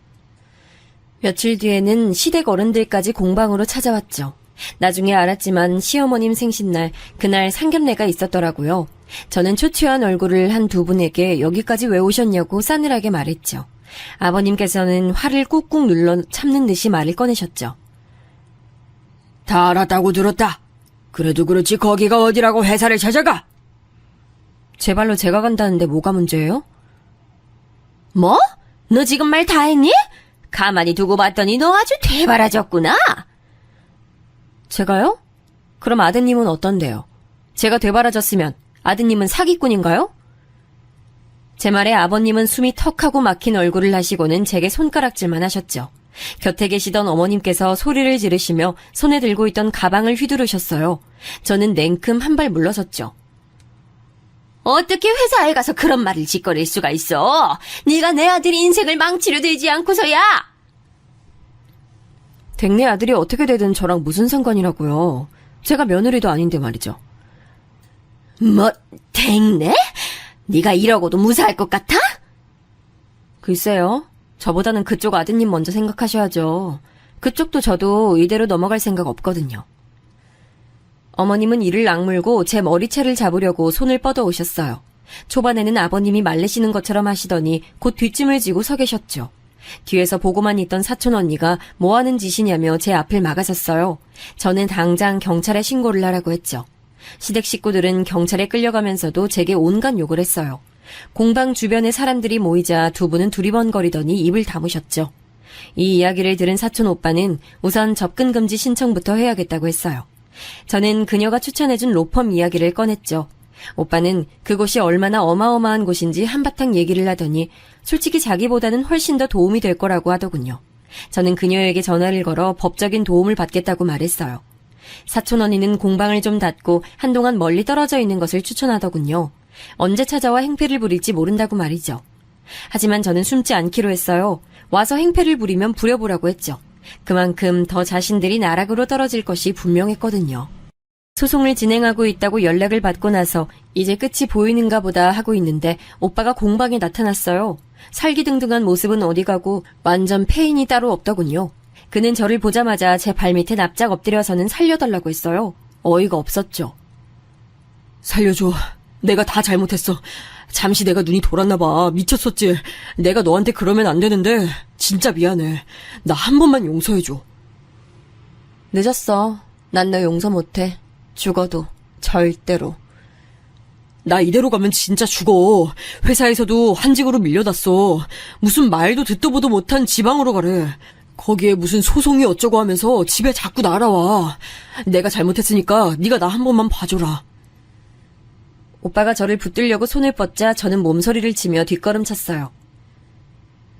며칠 뒤에는 시댁 어른들까지 공방으로 찾아왔죠. 나중에 알았지만 시어머님 생신날 그날 상견례가 있었더라고요. 저는 초췌한 얼굴을 한 두 분에게 여기까지 왜 오셨냐고 싸늘하게 말했죠. 아버님께서는 화를 꾹꾹 눌러 참는 듯이 말을 꺼내셨죠. 다 알았다고 들었다. 그래도 그렇지 거기가 어디라고 회사를 찾아가? 제 발로 제가 간다는데 뭐가 문제예요? 뭐? 너 지금 말 다 했니? 가만히 두고 봤더니 너 아주 되바라졌구나. 제가요? 그럼 아드님은 어떤데요? 제가 되바라졌으면 아드님은 사기꾼인가요? 제 말에 아버님은 숨이 턱하고 막힌 얼굴을 하시고는 제게 손가락질만 하셨죠. 곁에 계시던 어머님께서 소리를 지르시며 손에 들고 있던 가방을 휘두르셨어요. 저는 냉큼 한 발 물러섰죠. 어떻게 회사에 가서 그런 말을 짓거릴 수가 있어? 네가 내 아들 인생을 망치려 들지 않고서야! 댁내 아들이 어떻게 되든 저랑 무슨 상관이라고요. 제가 며느리도 아닌데 말이죠. 뭐, 댁내? 네가 이러고도 무사할 것 같아? 글쎄요. 저보다는 그쪽 아드님 먼저 생각하셔야죠. 그쪽도 저도 이대로 넘어갈 생각 없거든요. 어머님은 이를 악물고 제 머리채를 잡으려고 손을 뻗어 오셨어요. 초반에는 아버님이 말리시는 것처럼 하시더니 곧 뒷짐을 지고 서 계셨죠. 뒤에서 보고만 있던 사촌 언니가 뭐 하는 짓이냐며 제 앞을 막아섰어요. 저는 당장 경찰에 신고를 하라고 했죠. 시댁 식구들은 경찰에 끌려가면서도 제게 온갖 욕을 했어요. 공방 주변에 사람들이 모이자 두 분은 두리번거리더니 입을 다무셨죠. 이 이야기를 들은 사촌 오빠는 우선 접근 금지 신청부터 해야겠다고 했어요. 저는 그녀가 추천해준 로펌 이야기를 꺼냈죠. 오빠는 그곳이 얼마나 어마어마한 곳인지 한바탕 얘기를 하더니 솔직히 자기보다는 훨씬 더 도움이 될 거라고 하더군요. 저는 그녀에게 전화를 걸어 법적인 도움을 받겠다고 말했어요. 사촌 언니는 공방을 좀 닫고 한동안 멀리 떨어져 있는 것을 추천하더군요. 언제 찾아와 행패를 부릴지 모른다고 말이죠. 하지만 저는 숨지 않기로 했어요. 와서 행패를 부리면 부려보라고 했죠. 그만큼 더 자신들이 나락으로 떨어질 것이 분명했거든요. 소송을 진행하고 있다고 연락을 받고 나서 이제 끝이 보이는가 보다 하고 있는데 오빠가 공방에 나타났어요. 살기등등한 모습은 어디 가고 완전 패인이 따로 없더군요. 그는 저를 보자마자 제 발밑에 납작 엎드려서는 살려달라고 했어요. 어이가 없었죠. 살려줘. 내가 다 잘못했어. 잠시 내가 눈이 돌았나 봐. 미쳤었지. 내가 너한테 그러면 안 되는데 진짜 미안해. 나 한 번만 용서해줘. 늦었어. 난 너 용서 못해. 죽어도 절대로. 나 이대로 가면 진짜 죽어. 회사에서도 한직으로 밀려났어. 무슨 말도 듣도 보도 못한 지방으로 가래. 거기에 무슨 소송이 어쩌고 하면서 집에 자꾸 날아와. 내가 잘못했으니까 네가 나 한 번만 봐줘라. 오빠가 저를 붙들려고 손을 뻗자 저는 몸서리를 치며 뒷걸음쳤어요.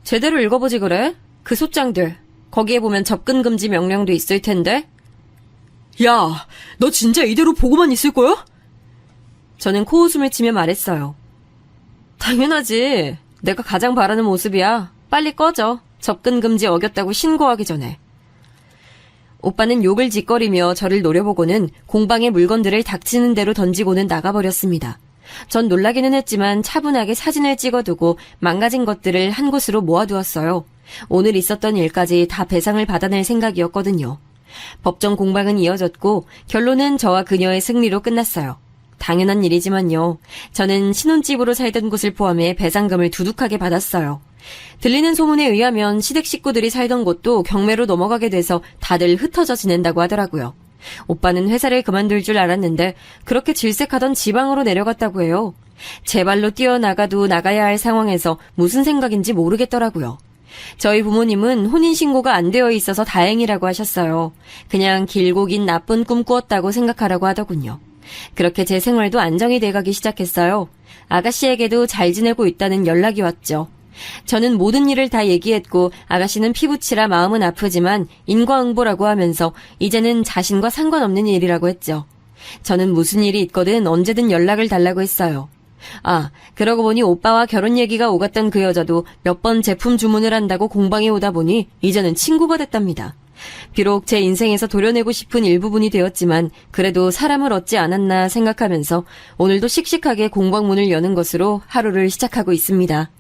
제대로 읽어보지 그래? 그 소장들. 거기에 보면 접근 금지 명령도 있을 텐데. 야, 너 진짜 이대로 보고만 있을 거야? 저는 코웃음을 치며 말했어요. 당연하지. 내가 가장 바라는 모습이야. 빨리 꺼져. 접근 금지 어겼다고 신고하기 전에. 오빠는 욕을 짓거리며 저를 노려보고는 공방의 물건들을 닥치는 대로 던지고는 나가버렸습니다. 전 놀라기는 했지만 차분하게 사진을 찍어두고 망가진 것들을 한 곳으로 모아두었어요. 오늘 있었던 일까지 다 배상을 받아낼 생각이었거든요. 법정 공방은 이어졌고 결론은 저와 그녀의 승리로 끝났어요. 당연한 일이지만요. 저는 신혼집으로 살던 곳을 포함해 배상금을 두둑하게 받았어요. 들리는 소문에 의하면 시댁 식구들이 살던 곳도 경매로 넘어가게 돼서 다들 흩어져 지낸다고 하더라고요. 오빠는 회사를 그만둘 줄 알았는데 그렇게 질색하던 지방으로 내려갔다고 해요. 제 발로 뛰어나가도 나가야 할 상황에서 무슨 생각인지 모르겠더라고요. 저희 부모님은 혼인신고가 안 되어 있어서 다행이라고 하셨어요. 그냥 길고 긴 나쁜 꿈 꾸었다고 생각하라고 하더군요. 그렇게 제 생활도 안정이 돼가기 시작했어요. 아가씨에게도 잘 지내고 있다는 연락이 왔죠. 저는 모든 일을 다 얘기했고 아가씨는 피부치라 마음은 아프지만 인과응보라고 하면서 이제는 자신과 상관없는 일이라고 했죠. 저는 무슨 일이 있거든 언제든 연락을 달라고 했어요. 아, 그러고 보니 오빠와 결혼 얘기가 오갔던 그 여자도 몇 번 제품 주문을 한다고 공방에 오다 보니 이제는 친구가 됐답니다. 비록 제 인생에서 도려내고 싶은 일부분이 되었지만 그래도 사람을 얻지 않았나 생각하면서 오늘도 씩씩하게 공방문을 여는 것으로 하루를 시작하고 있습니다.